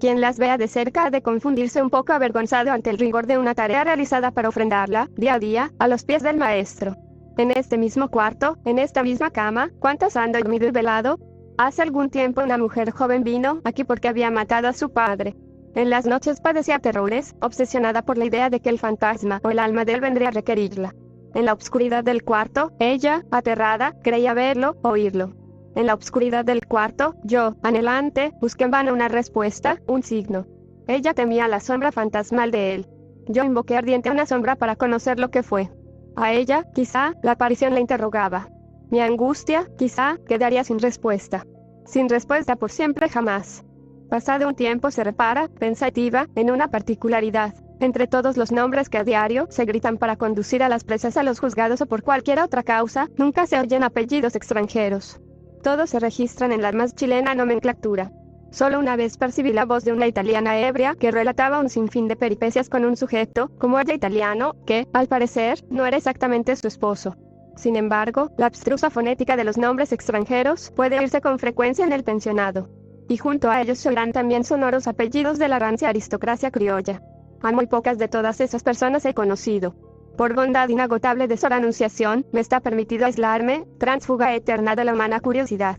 Quien las vea de cerca ha de confundirse un poco avergonzado ante el rigor de una tarea realizada para ofrendarla, día a día, a los pies del maestro. En este mismo cuarto, en esta misma cama, ¿cuántas han dormido y velado? Hace algún tiempo una mujer joven vino aquí porque había matado a su padre. En las noches padecía terrores, obsesionada por la idea de que el fantasma o el alma de él vendría a requerirla. En la oscuridad del cuarto, ella, aterrada, creía verlo, oírlo. En la oscuridad del cuarto, yo, anhelante, busqué en vano una respuesta, un signo. Ella temía la sombra fantasmal de él. Yo invoqué ardiente una sombra para conocer lo que fue. A ella, quizá, la aparición la interrogaba. Mi angustia, quizá, quedaría sin respuesta. Sin respuesta por siempre jamás. Pasado un tiempo se repara, pensativa, en una particularidad. Entre todos los nombres que a diario se gritan para conducir a las presas a los juzgados o por cualquier otra causa, nunca se oyen apellidos extranjeros. Todos se registran en la más chilena nomenclatura. Solo una vez percibí la voz de una italiana ebria que relataba un sinfín de peripecias con un sujeto, como ella italiano, que, al parecer, no era exactamente su esposo. Sin embargo, la abstrusa fonética de los nombres extranjeros puede oírse con frecuencia en el pensionado. Y junto a ellos se oirán también sonoros apellidos de la rancia aristocracia criolla. A muy pocas de todas esas personas he conocido. Por bondad inagotable de su anunciación, me está permitido aislarme, tránsfuga eterna de la humana curiosidad.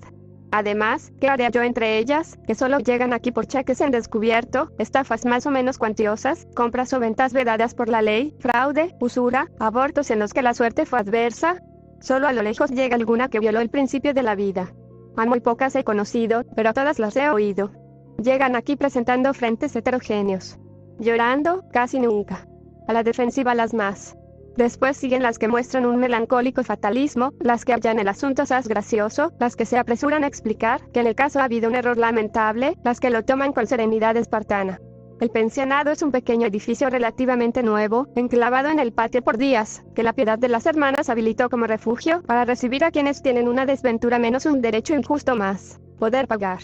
Además, ¿qué haré yo entre ellas, que solo llegan aquí por cheques en descubierto, estafas más o menos cuantiosas, compras o ventas vedadas por la ley, fraude, usura, abortos en los que la suerte fue adversa? Solo a lo lejos llega alguna que violó el principio de la vida. A muy pocas he conocido, pero a todas las he oído. Llegan aquí presentando frentes heterogéneos. Llorando, casi nunca. A la defensiva las más. Después siguen las que muestran un melancólico fatalismo, las que hallan el asunto asaz gracioso, las que se apresuran a explicar que en el caso ha habido un error lamentable, las que lo toman con serenidad espartana. El pensionado es un pequeño edificio relativamente nuevo, enclavado en el patio por días, que la piedad de las hermanas habilitó como refugio para recibir a quienes tienen una desventura menos un derecho injusto más, poder pagar.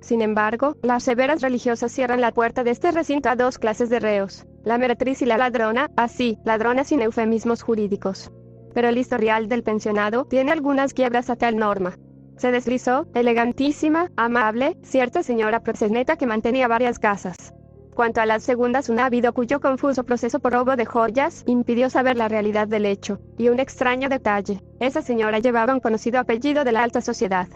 Sin embargo, las severas religiosas cierran la puerta de este recinto a dos clases de reos, la meretriz y la ladrona, así, ladrona sin eufemismos jurídicos. Pero el historial del pensionado tiene algunas quiebras a tal norma. Se deslizó, elegantísima, amable, cierta señora proxeneta que mantenía varias casas. Cuanto a las segundas, un ávido cuyo confuso proceso por robo de joyas impidió saber la realidad del hecho, y un extraño detalle, esa señora llevaba un conocido apellido de la alta sociedad.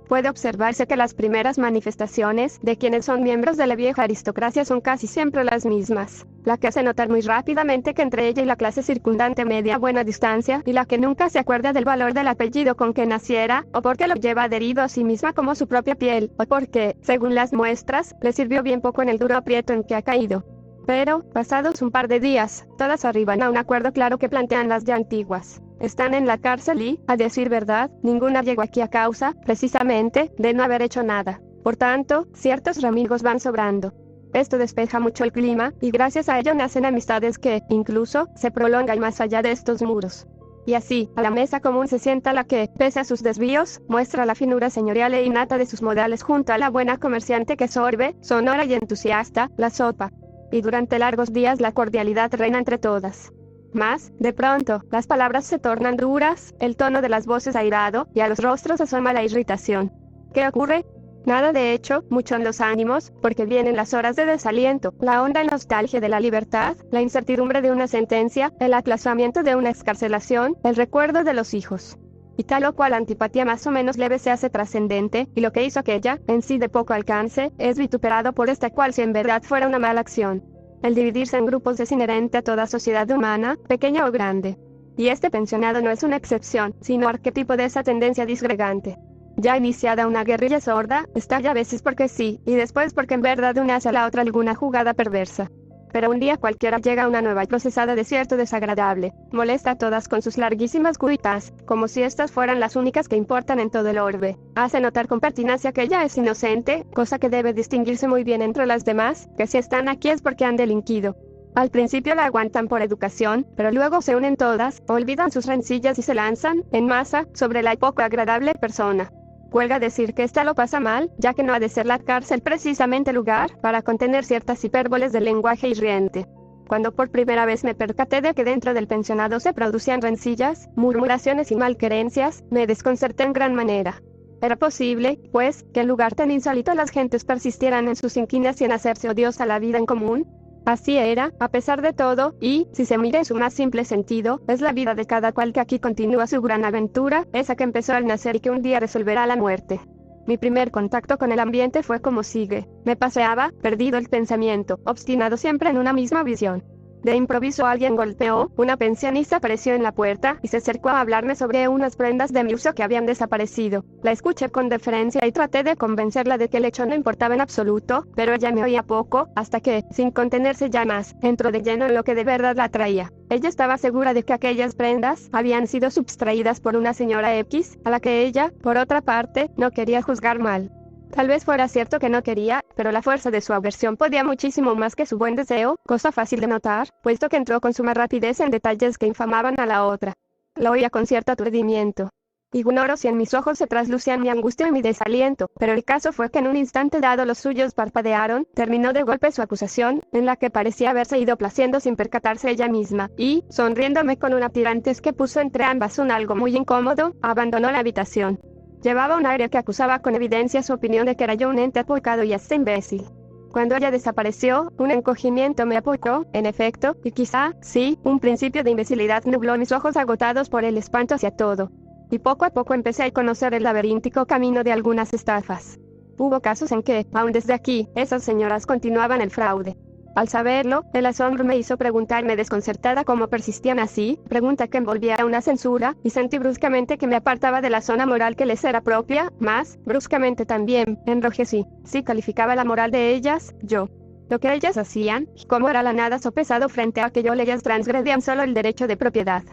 Puede observarse que las primeras manifestaciones de quienes son miembros de la vieja aristocracia son casi siempre las mismas, la que hace notar muy rápidamente que entre ella y la clase circundante media buena distancia, y la que nunca se acuerda del valor del apellido con que naciera, o porque lo lleva adherido a sí misma como su propia piel, o porque, según las muestras, le sirvió bien poco en el duro aprieto en que ha caído. Pero, pasados un par de días, todas arriban a un acuerdo claro que plantean las ya antiguas. Están en la cárcel y, a decir verdad, ninguna llegó aquí a causa, precisamente, de no haber hecho nada. Por tanto, ciertos ramigos van sobrando. Esto despeja mucho el clima, y gracias a ello nacen amistades que, incluso, se prolongan más allá de estos muros. Y así, a la mesa común se sienta la que, pese a sus desvíos, muestra la finura señorial e innata de sus modales junto a la buena comerciante que sorbe, sonora y entusiasta, la sopa. Y durante largos días la cordialidad reina entre todas. Mas, de pronto, las palabras se tornan duras, el tono de las voces airado, y a los rostros asoma la irritación. ¿Qué ocurre? Nada de hecho, mucho en los ánimos, porque vienen las horas de desaliento, la honda nostalgia de la libertad, la incertidumbre de una sentencia, el aplazamiento de una excarcelación, el recuerdo de los hijos. Y tal o cual antipatía más o menos leve se hace trascendente, y lo que hizo aquella, en sí de poco alcance, es vituperado por esta cual si en verdad fuera una mala acción. El dividirse en grupos es inherente a toda sociedad humana, pequeña o grande. Y este pensionado no es una excepción, sino arquetipo de esa tendencia disgregante. Ya iniciada una guerrilla sorda, estalla a veces porque sí, y después porque en verdad una hace a la otra alguna jugada perversa. Pero un día cualquiera llega una nueva y procesada de cierto desagradable, molesta a todas con sus larguísimas cuitas, como si estas fueran las únicas que importan en todo el orbe. Hace notar con pertinacia que ella es inocente, cosa que debe distinguirse muy bien entre las demás, que si están aquí es porque han delinquido. Al principio la aguantan por educación, pero luego se unen todas, olvidan sus rencillas y se lanzan, en masa, sobre la poco agradable persona. Cuelga decir que ésta lo pasa mal, ya que no ha de ser la cárcel precisamente lugar para contener ciertas hipérboles del lenguaje hiriente. Cuando por primera vez me percaté de que dentro del pensionado se producían rencillas, murmuraciones y malquerencias, me desconcerté en gran manera. Era posible, pues, que en lugar tan insólito las gentes persistieran en sus inquinas y en hacerse odiosa la vida en común. Así era, a pesar de todo, y, si se mira en su más simple sentido, es la vida de cada cual que aquí continúa su gran aventura, esa que empezó al nacer y que un día resolverá la muerte. Mi primer contacto con el ambiente fue como sigue. Me paseaba, perdido el pensamiento, obstinado siempre en una misma visión. De improviso alguien golpeó, una pensionista apareció en la puerta y se acercó a hablarme sobre unas prendas de mi uso que habían desaparecido. La escuché con deferencia y traté de convencerla de que el hecho no importaba en absoluto, pero ella me oía poco, hasta que, sin contenerse ya más, entró de lleno en lo que de verdad la atraía. Ella estaba segura de que aquellas prendas habían sido sustraídas por una señora X, a la que ella, por otra parte, no quería juzgar mal. Tal vez fuera cierto que no quería, pero la fuerza de su aversión podía muchísimo más que su buen deseo, cosa fácil de notar, puesto que entró con suma rapidez en detalles que infamaban a la otra. La oía con cierto aturdimiento. Ignoro si en mis ojos se traslucían mi angustia y mi desaliento, pero el caso fue que en un instante dado los suyos parpadearon, terminó de golpe su acusación, en la que parecía haberse ido placiendo sin percatarse ella misma, y, sonriéndome con una tirantez que puso entre ambas un algo muy incómodo, abandonó la habitación. Llevaba un aire que acusaba con evidencia su opinión de que era yo un ente apocado y hasta imbécil. Cuando ella desapareció, un encogimiento me apoyó, en efecto, y quizá, sí, un principio de imbecilidad nubló mis ojos agotados por el espanto hacia todo. Y poco a poco empecé a conocer el laberíntico camino de algunas estafas. Hubo casos en que, aún desde aquí, esas señoras continuaban el fraude. Al saberlo, el asombro me hizo preguntarme desconcertada cómo persistían así, pregunta que envolvía a una censura, y sentí bruscamente que me apartaba de la zona moral que les era propia, más, bruscamente también, enrojecí. Si calificaba la moral de ellas, yo. Lo que ellas hacían, cómo era la nada sopesado frente a que ellas transgredían solo el derecho de propiedad.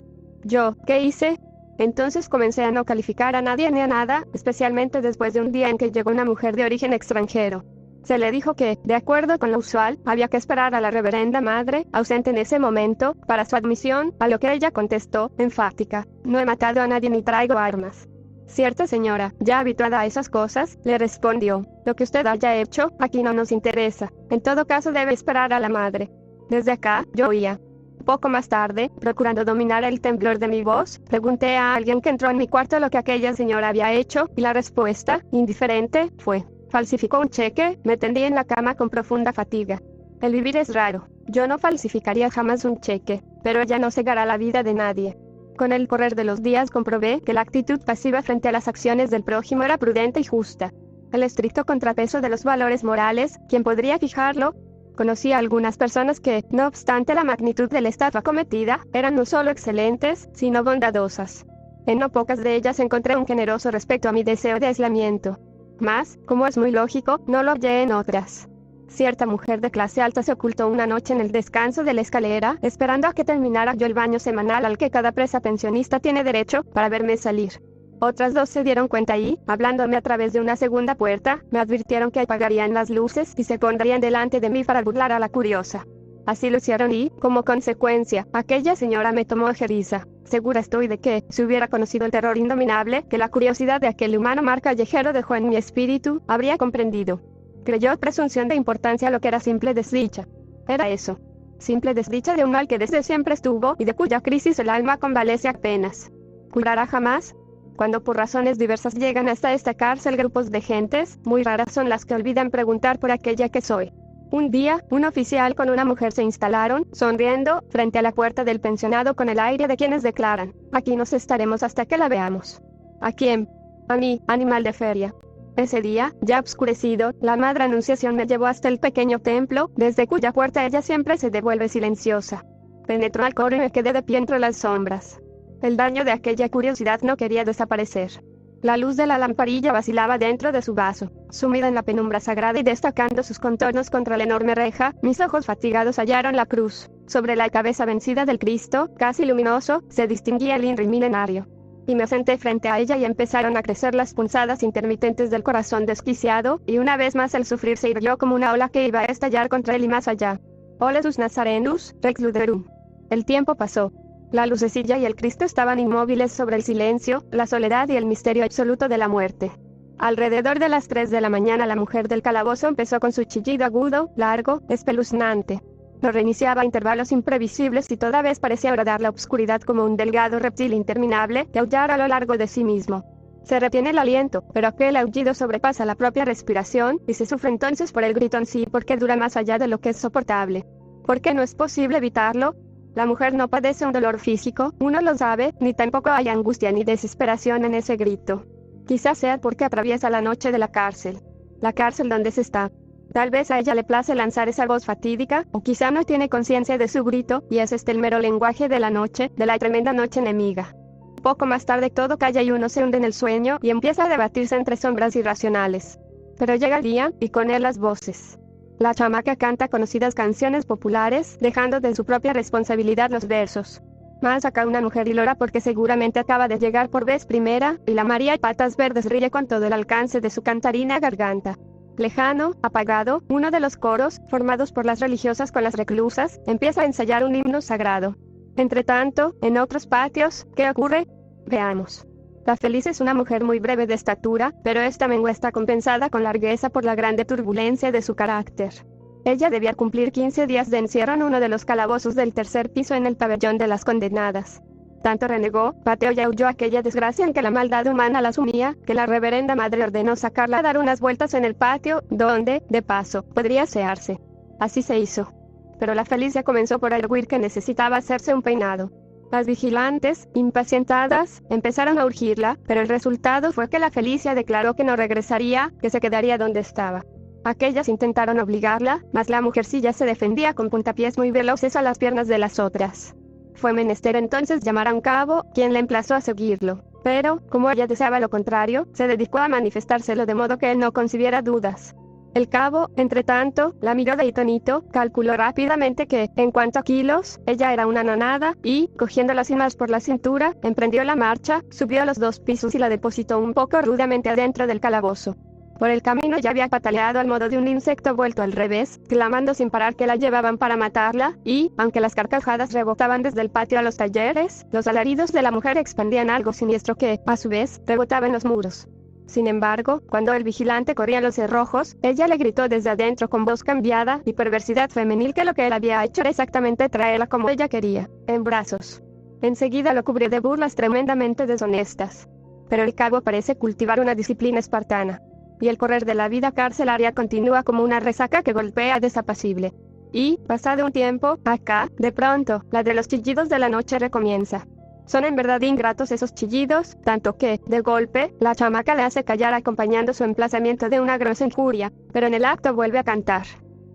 Yo, ¿qué hice? Entonces comencé a no calificar a nadie ni a nada, especialmente después de un día en que llegó una mujer de origen extranjero. Se le dijo que, de acuerdo con lo usual, había que esperar a la reverenda madre, ausente en ese momento, para su admisión, a lo que ella contestó, enfática: no he matado a nadie ni traigo armas. Cierta señora, ya habituada a esas cosas, le respondió: lo que usted haya hecho, aquí no nos interesa. En todo caso debe esperar a la madre. Desde acá, yo oía. Poco más tarde, procurando dominar el temblor de mi voz, pregunté a alguien que entró en mi cuarto lo que aquella señora había hecho, y la respuesta, indiferente, fue: falsificó un cheque. Me tendí en la cama con profunda fatiga. El vivir es raro. Yo no falsificaría jamás un cheque, pero ella no cegará la vida de nadie. Con el correr de los días comprobé que la actitud pasiva frente a las acciones del prójimo era prudente y justa. El estricto contrapeso de los valores morales, ¿quién podría fijarlo? Conocí a algunas personas que, no obstante la magnitud de la estafa cometida, eran no solo excelentes, sino bondadosas. En no pocas de ellas encontré un generoso respeto a mi deseo de aislamiento. Mas, como es muy lógico, no lo hallé en otras. Cierta mujer de clase alta se ocultó una noche en el descanso de la escalera, esperando a que terminara yo el baño semanal al que cada presa pensionista tiene derecho, para verme salir. Otras dos se dieron cuenta y, hablándome a través de una segunda puerta, me advirtieron que apagarían las luces y se pondrían delante de mí para burlar a la curiosa. Así lo hicieron y, como consecuencia, aquella señora me tomó ojeriza. Segura estoy de que, si hubiera conocido el terror indominable que la curiosidad de aquel humano mar callejero dejó en mi espíritu, habría comprendido. Creyó presunción de importancia lo que era simple desdicha. Era eso. Simple desdicha de un mal que desde siempre estuvo y de cuya crisis el alma convalece apenas. ¿Curará jamás? Cuando por razones diversas llegan hasta esta cárcel grupos de gentes, muy raras son las que olvidan preguntar por aquella que soy. Un día, un oficial con una mujer se instalaron, sonriendo, frente a la puerta del pensionado con el aire de quienes declaran: aquí nos estaremos hasta que la veamos. ¿A quién? A mí, animal de feria. Ese día, ya oscurecido, la madre Anunciación me llevó hasta el pequeño templo, desde cuya puerta ella siempre se devuelve silenciosa. Penetró al coro y me quedé de pie entre las sombras. El daño de aquella curiosidad no quería desaparecer. La luz de la lamparilla vacilaba dentro de su vaso. Sumida en la penumbra sagrada y destacando sus contornos contra la enorme reja, mis ojos fatigados hallaron la cruz. Sobre la cabeza vencida del Cristo, casi luminoso, se distinguía el INRI milenario. Y me senté frente a ella y empezaron a crecer las punzadas intermitentes del corazón desquiciado, y una vez más el sufrir se irguió como una ola que iba a estallar contra él y más allá. Oletus Nazarenus, recluderum. El tiempo pasó. La lucecilla y el Cristo estaban inmóviles sobre el silencio, la soledad y el misterio absoluto de la muerte. Alrededor de las 3 de la mañana la mujer del calabozo empezó con su chillido agudo, largo, espeluznante. Lo reiniciaba a intervalos imprevisibles y toda vez parecía agradar la obscuridad como un delgado reptil interminable que aullara a lo largo de sí mismo. Se retiene el aliento, pero aquel aullido sobrepasa la propia respiración, y se sufre entonces por el grito en sí porque dura más allá de lo que es soportable. ¿Por qué no es posible evitarlo? La mujer no padece un dolor físico, uno lo sabe, ni tampoco hay angustia ni desesperación en ese grito. Quizás sea porque atraviesa la noche de la cárcel. La cárcel donde se está. Tal vez a ella le place lanzar esa voz fatídica, o quizá no tiene conciencia de su grito, y es el mero lenguaje de la noche, de la tremenda noche enemiga. Poco más tarde todo calla y uno se hunde en el sueño y empieza a debatirse entre sombras irracionales. Pero llega el día, y con él las voces. La chamaca canta conocidas canciones populares, dejando de su propia responsabilidad los versos. Más acá una mujer hilora porque seguramente acaba de llegar por vez primera, y la María Patas Verdes ríe con todo el alcance de su cantarina garganta. Lejano, apagado, uno de los coros, formados por las religiosas con las reclusas, empieza a ensayar un himno sagrado. Entretanto, en otros patios, ¿qué ocurre? Veamos. La Feliz es una mujer muy breve de estatura, pero esta mengua está compensada con largueza por la grande turbulencia de su carácter. Ella debía cumplir 15 días de encierro en uno de los calabozos del tercer piso en el pabellón de las condenadas. Tanto renegó, pateó y aulló aquella desgracia en que la maldad humana la sumía, que la reverenda madre ordenó sacarla a dar unas vueltas en el patio, donde, de paso, podría asearse. Así se hizo. Pero la Feliz ya comenzó por arguir que necesitaba hacerse un peinado. Las vigilantes, impacientadas, empezaron a urgirla, pero el resultado fue que la Felicia declaró que no regresaría, que se quedaría donde estaba. Aquellas intentaron obligarla, mas la mujercilla se defendía con puntapiés muy veloces a las piernas de las otras. Fue menester entonces llamar a un cabo, quien la emplazó a seguirlo. Pero, como ella deseaba lo contrario, se dedicó a manifestárselo de modo que él no concibiera dudas. El cabo, entretanto, la miró de hito en hito, calculó rápidamente que, en cuanto a kilos, ella era una nonada, y, cogiéndola sin más por la cintura, emprendió la marcha, subió a los 2 pisos y la depositó un poco rudamente adentro del calabozo. Por el camino ya había pataleado al modo de un insecto vuelto al revés, clamando sin parar que la llevaban para matarla, y, aunque las carcajadas rebotaban desde el patio a los talleres, los alaridos de la mujer expandían algo siniestro que, a su vez, rebotaba en los muros. Sin embargo, cuando el vigilante corría los cerrojos, ella le gritó desde adentro con voz cambiada y perversidad femenil que lo que él había hecho era exactamente traerla como ella quería, en brazos. Enseguida lo cubrió de burlas tremendamente deshonestas. Pero el cabo parece cultivar una disciplina espartana. Y el correr de la vida carcelaria continúa como una resaca que golpea desapacible. Y, pasado un tiempo, acá, de pronto, la de los chillidos de la noche recomienza. Son en verdad ingratos esos chillidos, tanto que, de golpe, la chamaca le hace callar acompañando su emplazamiento de una grosa injuria, pero en el acto vuelve a cantar.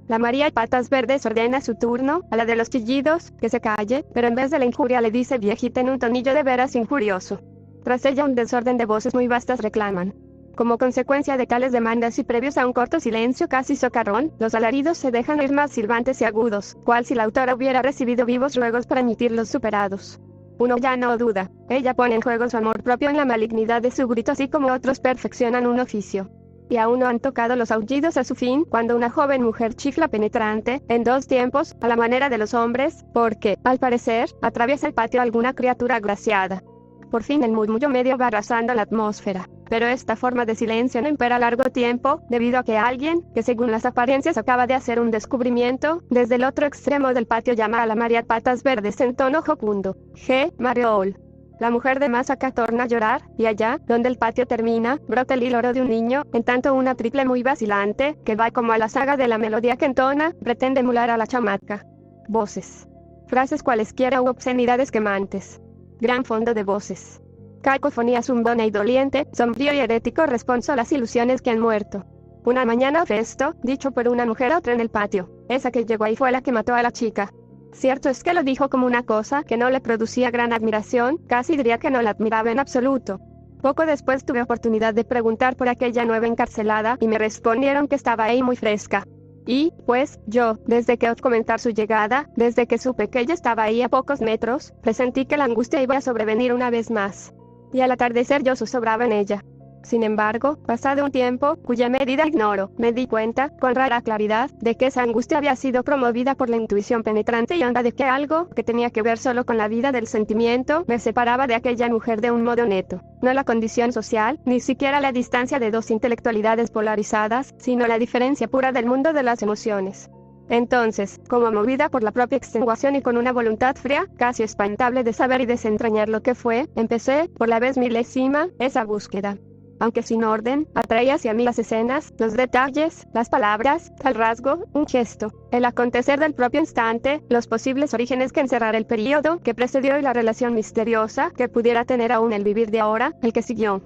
La María Patas Verdes ordena su turno, a la de los chillidos, que se calle, pero en vez de la injuria le dice viejita en un tonillo de veras injurioso. Tras ella un desorden de voces muy vastas reclaman. Como consecuencia de tales demandas y previos a un corto silencio casi socarrón, los alaridos se dejan oír más silbantes y agudos, cual si la autora hubiera recibido vivos ruegos para emitirlos superados. Uno ya no duda, ella pone en juego su amor propio en la malignidad de su grito así como otros perfeccionan un oficio. Y aún no han tocado los aullidos a su fin cuando una joven mujer chifla penetrante, en 2 tiempos, a la manera de los hombres, porque, al parecer, atraviesa el patio alguna criatura agraciada. Por fin el murmullo medio va arrasando la atmósfera. Pero esta forma de silencio no impera largo tiempo, debido a que alguien, que según las apariencias acaba de hacer un descubrimiento, desde el otro extremo del patio llama a la María Patas Verdes en tono jocundo. G. Mariol. La mujer de más acá torna a llorar, y allá, donde el patio termina, brota el hiloro de un niño, en tanto una triple muy vacilante, que va como a la saga de la melodía que entona, pretende emular a la chamaca. Voces. Frases cualesquiera u obscenidades quemantes. Gran fondo de voces. Cacofonía zumbona y doliente, sombrío y herético responso a las ilusiones que han muerto. Una mañana festo, dicho por una mujer a otra en el patio. Esa que llegó ahí fue la que mató a la chica. Cierto es que lo dijo como una cosa que no le producía gran admiración, casi diría que no la admiraba en absoluto. Poco después tuve oportunidad de preguntar por aquella nueva encarcelada y me respondieron que estaba ahí muy fresca. Y, pues, yo, desde que oí comentar su llegada, desde que supe que ella estaba ahí a pocos metros, presentí que la angustia iba a sobrevenir una vez más. Y al atardecer yo zozobraba en ella. Sin embargo, pasado un tiempo, cuya medida ignoro, me di cuenta, con rara claridad, de que esa angustia había sido promovida por la intuición penetrante y honda de que algo, que tenía que ver solo con la vida del sentimiento, me separaba de aquella mujer de un modo neto. No la condición social, ni siquiera la distancia de 2 intelectualidades polarizadas, sino la diferencia pura del mundo de las emociones. Entonces, como movida por la propia extenuación y con una voluntad fría, casi espantable de saber y desentrañar lo que fue, empecé, por la vez milésima, esa búsqueda. Aunque sin orden, atraía hacia mí las escenas, los detalles, las palabras, el rasgo, un gesto, el acontecer del propio instante, los posibles orígenes que encerrara el período que precedió y la relación misteriosa que pudiera tener aún el vivir de ahora, el que siguió.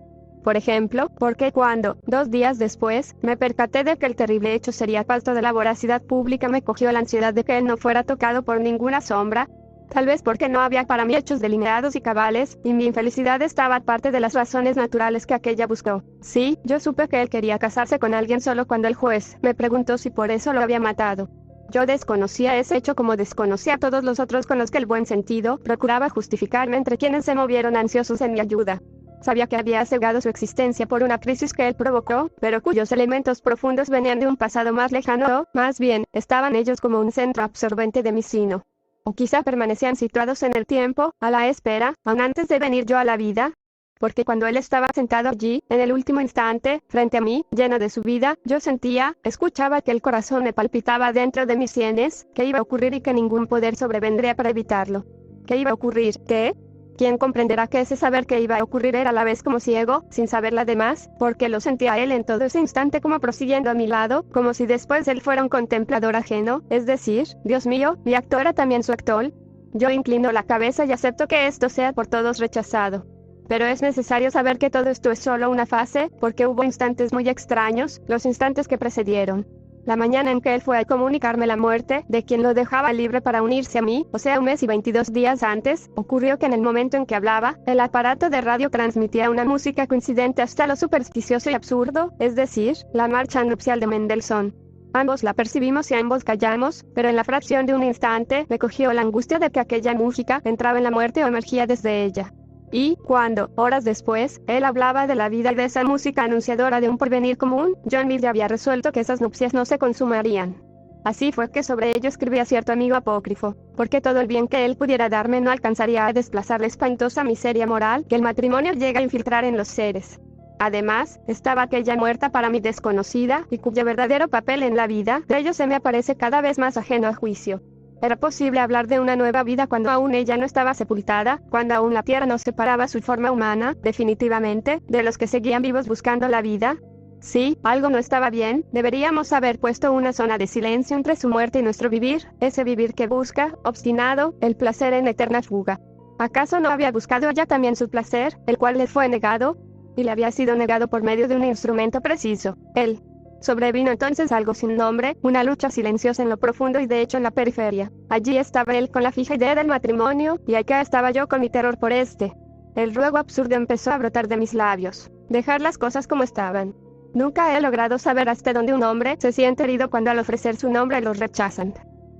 Por ejemplo, porque cuando, 2 días después, me percaté de que el terrible hecho sería pasto de la voracidad pública, me cogió la ansiedad de que él no fuera tocado por ninguna sombra. Tal vez porque no había para mí hechos delineados y cabales, y mi infelicidad estaba aparte de las razones naturales que aquella buscó. Sí, yo supe que él quería casarse con alguien solo cuando el juez me preguntó si por eso lo había matado. Yo desconocía ese hecho como desconocía todos los otros con los que el buen sentido procuraba justificarme entre quienes se movieron ansiosos en mi ayuda. Sabía que había cegado su existencia por una crisis que él provocó, pero cuyos elementos profundos venían de un pasado más lejano o, más bien, estaban ellos como un centro absorbente de mi sino. O quizá permanecían situados en el tiempo, a la espera, aun antes de venir yo a la vida. Porque cuando él estaba sentado allí, en el último instante, frente a mí, lleno de su vida, yo sentía, escuchaba que el corazón me palpitaba dentro de mis sienes, que iba a ocurrir y que ningún poder sobrevendría para evitarlo. ¿Qué iba a ocurrir? ¿Qué? ¿Quién comprenderá que ese saber que iba a ocurrir era a la vez como ciego, sin saber la demás, porque lo sentía él en todo ese instante como prosiguiendo a mi lado, como si después él fuera un contemplador ajeno, es decir, Dios mío, mi acto era también su actor? Yo inclino la cabeza y acepto que esto sea por todos rechazado. Pero es necesario saber que todo esto es solo una fase, porque hubo instantes muy extraños, los instantes que precedieron. La mañana en que él fue a comunicarme la muerte de quien lo dejaba libre para unirse a mí, o sea 1 mes y 22 días antes, ocurrió que en el momento en que hablaba, el aparato de radio transmitía una música coincidente hasta lo supersticioso y absurdo, es decir, la marcha nupcial de Mendelssohn. Ambos la percibimos y ambos callamos, pero en la fracción de un instante me cogió la angustia de que aquella música entraba en la muerte o emergía desde ella. Y, cuando, horas después, él hablaba de la vida y de esa música anunciadora de un porvenir común, yo en mí ya había resuelto que esas nupcias no se consumarían. Así fue que sobre ello escribí a cierto amigo apócrifo, porque todo el bien que él pudiera darme no alcanzaría a desplazar la espantosa miseria moral que el matrimonio llega a infiltrar en los seres. Además, estaba aquella muerta para mí desconocida, y cuyo verdadero papel en la vida de ellos se me aparece cada vez más ajeno a juicio. Era posible hablar de una nueva vida cuando aún ella no estaba sepultada, cuando aún la tierra no separaba su forma humana, definitivamente, de los que seguían vivos buscando la vida. Sí, algo no estaba bien, deberíamos haber puesto una zona de silencio entre su muerte y nuestro vivir, ese vivir que busca, obstinado, el placer en eterna fuga. ¿Acaso no había buscado ella también su placer, el cual le fue negado? Y le había sido negado por medio de un instrumento preciso, él. Sobrevino entonces algo sin nombre, una lucha silenciosa en lo profundo y de hecho en la periferia. Allí estaba él con la fija idea del matrimonio, y acá estaba yo con mi terror por este. El ruego absurdo empezó a brotar de mis labios. Dejar las cosas como estaban. Nunca he logrado saber hasta dónde un hombre se siente herido cuando al ofrecer su nombre los rechazan.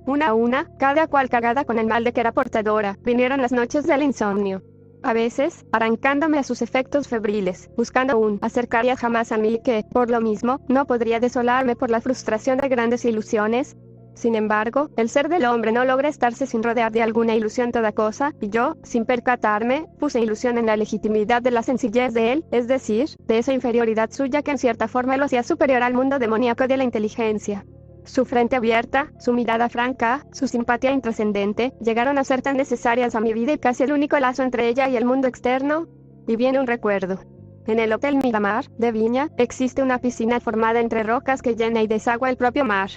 Una a una, cada cual cargada con el mal de que era portadora, vinieron las noches del insomnio. A veces, arrancándome a sus efectos febriles, buscando un acercaría jamás a mí que, por lo mismo, no podría desolarme por la frustración de grandes ilusiones. Sin embargo, el ser del hombre no logra estarse sin rodear de alguna ilusión toda cosa, y yo, sin percatarme, puse ilusión en la legitimidad de la sencillez de él, es decir, de esa inferioridad suya que en cierta forma lo hacía superior al mundo demoníaco de la inteligencia. Su frente abierta, su mirada franca, su simpatía intrascendente, llegaron a ser tan necesarias a mi vida y casi el único lazo entre ella y el mundo externo. Y viene un recuerdo. En el Hotel Miramar, de Viña, existe una piscina formada entre rocas que llena y desagua el propio mar.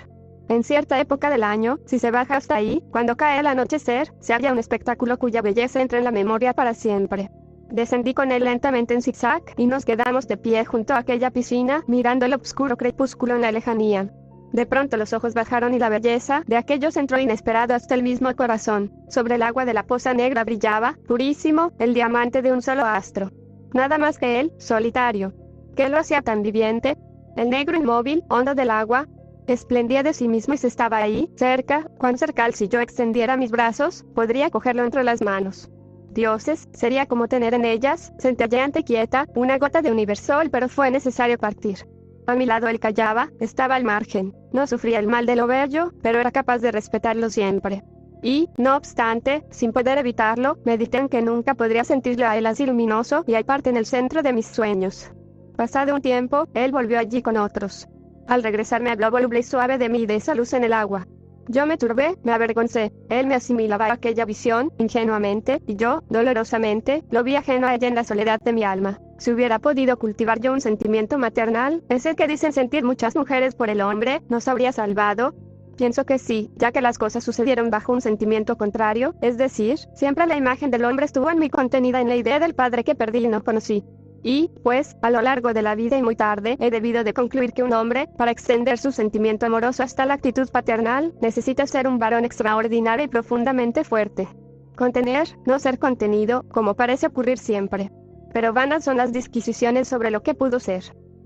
En cierta época del año, si se baja hasta ahí, cuando cae el anochecer, se halla un espectáculo cuya belleza entra en la memoria para siempre. Descendí con él lentamente en zigzag, y nos quedamos de pie junto a aquella piscina, mirando el obscuro crepúsculo en la lejanía. De pronto los ojos bajaron y la belleza de aquellos entró inesperado hasta el mismo corazón. Sobre el agua de la poza negra brillaba, purísimo, el diamante de un solo astro. Nada más que él, solitario. ¿Qué lo hacía tan viviente? El negro inmóvil, hondo del agua, esplendía de sí mismo y se estaba ahí, cerca, cuán cerca si yo extendiera mis brazos, podría cogerlo entre las manos. Dioses, sería como tener en ellas, centelleante quieta, una gota de universal, pero fue necesario partir. A mi lado él callaba, estaba al margen, no sufría el mal de lo bello, pero era capaz de respetarlo siempre. Y, no obstante, sin poder evitarlo, medité en que nunca podría sentirlo a él así luminoso y aparte en el centro de mis sueños. Pasado un tiempo, él volvió allí con otros. Al regresar me habló voluble y suave de mí y de esa luz en el agua. Yo me turbé, me avergoncé, él me asimilaba a aquella visión, ingenuamente, y yo, dolorosamente, lo vi ajeno a ella en la soledad de mi alma. Si hubiera podido cultivar yo un sentimiento maternal, ese que dicen sentir muchas mujeres por el hombre, ¿nos habría salvado? Pienso que sí, ya que las cosas sucedieron bajo un sentimiento contrario, es decir, siempre la imagen del hombre estuvo en mí contenida en la idea del padre que perdí y no conocí. Y, pues, a lo largo de la vida y muy tarde, he debido de concluir que un hombre, para extender su sentimiento amoroso hasta la actitud paternal, necesita ser un varón extraordinario y profundamente fuerte. Contener, no ser contenido, como parece ocurrir siempre. Pero vanas son las disquisiciones sobre lo que pudo ser.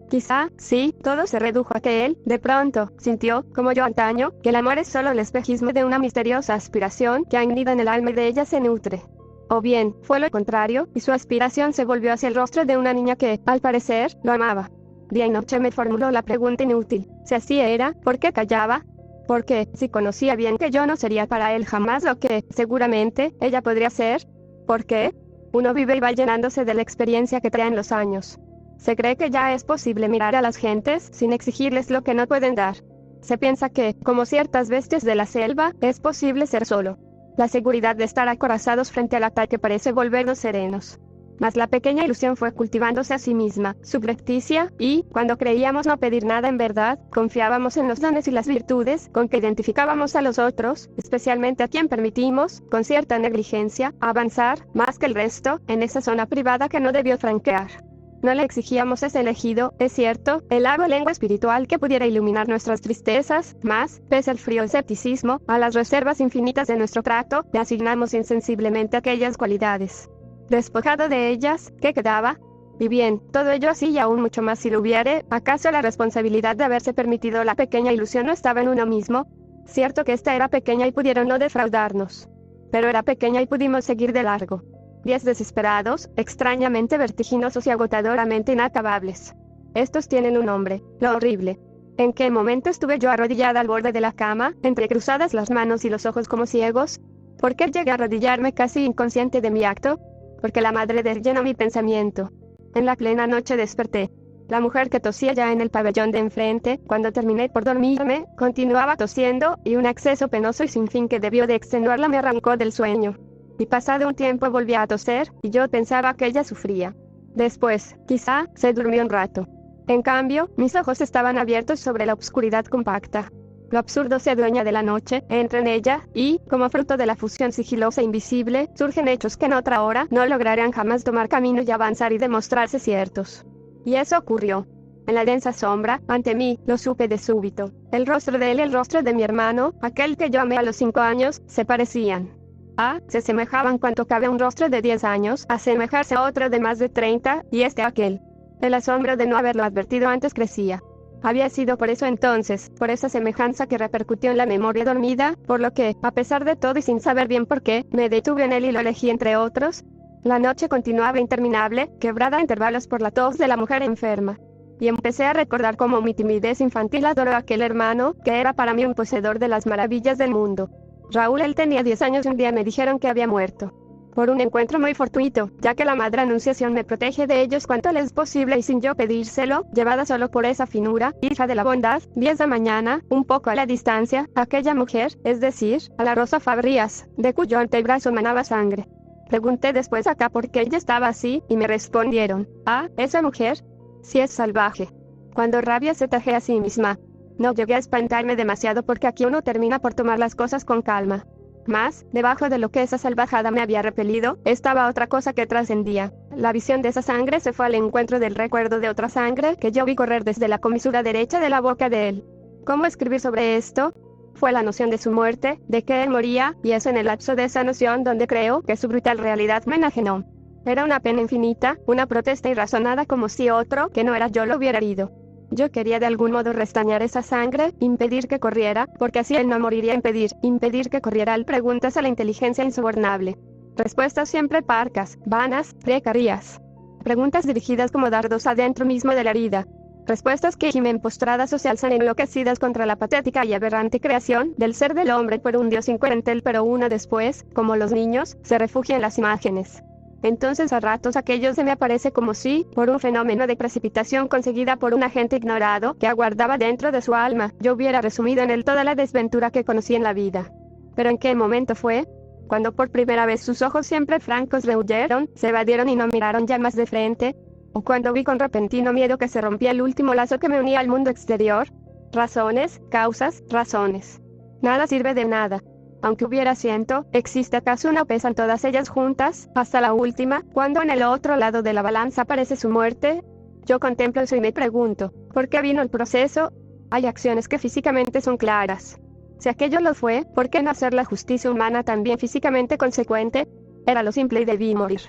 Quizá, sí, todo se redujo a que él, de pronto, sintió, como yo antaño, que el amor es solo el espejismo de una misteriosa aspiración que anida en el alma y de ella se nutre. O bien, fue lo contrario, y su aspiración se volvió hacia el rostro de una niña que, al parecer, lo amaba. Día y noche me formuló la pregunta inútil: si así era, ¿por qué callaba? Porque, si conocía bien que yo no sería para él jamás lo que, seguramente, ella podría ser. ¿Por qué? Uno vive y va llenándose de la experiencia que traen los años. Se cree que ya es posible mirar a las gentes sin exigirles lo que no pueden dar. Se piensa que, como ciertas bestias de la selva, es posible ser solo. La seguridad de estar acorazados frente al ataque parece volvernos serenos. Mas la pequeña ilusión fue cultivándose a sí misma, subrepticia, y, cuando creíamos no pedir nada en verdad, confiábamos en los dones y las virtudes con que identificábamos a los otros, especialmente a quien permitimos, con cierta negligencia, avanzar, más que el resto, en esa zona privada que no debió franquear. No le exigíamos ese elegido, es cierto, el agua lengua espiritual que pudiera iluminar nuestras tristezas, mas, pese al frío escepticismo, a las reservas infinitas de nuestro trato, le asignamos insensiblemente aquellas cualidades. Despojado de ellas, ¿qué quedaba? Y bien, todo ello así y aún mucho más si lo hubiere, ¿acaso la responsabilidad de haberse permitido la pequeña ilusión no estaba en uno mismo? Cierto que esta era pequeña y pudieron no defraudarnos. Pero era pequeña y pudimos seguir de largo. Días desesperados, extrañamente vertiginosos y agotadoramente inacabables. Estos tienen un nombre: lo horrible. ¿En qué momento estuve yo arrodillada al borde de la cama, entrecruzadas las manos y los ojos como ciegos? ¿Por qué llegué a arrodillarme casi inconsciente de mi acto? Porque la madre de él llenó mi pensamiento. En la plena noche desperté. La mujer que tosía ya en el pabellón de enfrente, cuando terminé por dormirme, continuaba tosiendo, y un acceso penoso y sin fin que debió de extenuarla me arrancó del sueño. Y pasado un tiempo volvía a toser, y yo pensaba que ella sufría. Después, quizá, se durmió un rato. En cambio, mis ojos estaban abiertos sobre la obscuridad compacta. Lo absurdo se adueña de la noche, entra en ella, y, como fruto de la fusión sigilosa e invisible, surgen hechos que en otra hora no lograrían jamás tomar camino y avanzar y demostrarse ciertos. Y eso ocurrió. En la densa sombra, ante mí, lo supe de súbito. El rostro de él y el rostro de mi hermano, aquel que yo amé a los 5 años, se parecían. Se asemejaban cuanto cabe a un rostro de 10 años, a asemejarse a otro de más de 30, y a aquel. El asombro de no haberlo advertido antes crecía. Había sido por eso entonces, por esa semejanza que repercutió en la memoria dormida, por lo que, a pesar de todo y sin saber bien por qué, me detuve en él y lo elegí entre otros. La noche continuaba interminable, quebrada a intervalos por la tos de la mujer enferma. Y empecé a recordar cómo mi timidez infantil adoró a aquel hermano, que era para mí un poseedor de las maravillas del mundo. Raúl, él tenía 10 años y un día me dijeron que había muerto. Por un encuentro muy fortuito, ya que la Madre Anunciación me protege de ellos cuanto les es posible y sin yo pedírselo, llevada solo por esa finura, hija de la bondad, 10 de mañana, un poco a la distancia, aquella mujer, es decir, a la Rosa Fabrías, de cuyo antebrazo manaba sangre. Pregunté después acá por qué ella estaba así, y me respondieron: esa mujer, sí es salvaje. Cuando rabia se taje a sí misma. No llegué a espantarme demasiado porque aquí uno termina por tomar las cosas con calma. Mas, debajo de lo que esa salvajada me había repelido, estaba otra cosa que trascendía. La visión de esa sangre se fue al encuentro del recuerdo de otra sangre que yo vi correr desde la comisura derecha de la boca de él. ¿Cómo escribir sobre esto? Fue la noción de su muerte, de que él moría, y es en el lapso de esa noción donde creo que su brutal realidad me enajenó. Era una pena infinita, una protesta irrazonada como si otro, que no era yo, lo hubiera herido. Yo quería de algún modo restañar esa sangre, impedir que corriera, porque así él no moriría. Impedir que corriera al preguntas a la inteligencia insobornable. Respuestas siempre parcas, vanas, precarias. Preguntas dirigidas como dardos adentro mismo de la herida. Respuestas que gimen postradas o se alzan enloquecidas contra la patética y aberrante creación del ser del hombre por un Dios incoherente, pero uno después, como los niños, se refugia en las imágenes. Entonces a ratos aquello se me aparece como si, por un fenómeno de precipitación conseguida por un agente ignorado que aguardaba dentro de su alma, yo hubiera resumido en él toda la desventura que conocí en la vida. ¿Pero en qué momento fue? Cuando por primera vez sus ojos siempre francos rehuyeron, se evadieron y no miraron ya más de frente. ¿O cuando vi con repentino miedo que se rompía el último lazo que me unía al mundo exterior? Razones, causas, razones. Nada sirve de nada. aunque hubiera 100, ¿existe acaso una? ¿Pesan todas ellas juntas, hasta la última, cuando en el otro lado de la balanza aparece su muerte? Yo contemplo eso y me pregunto, ¿por qué vino el proceso? Hay acciones que físicamente son claras. Si aquello lo fue, ¿por qué no hacer la justicia humana también físicamente consecuente? Era lo simple y debí morir.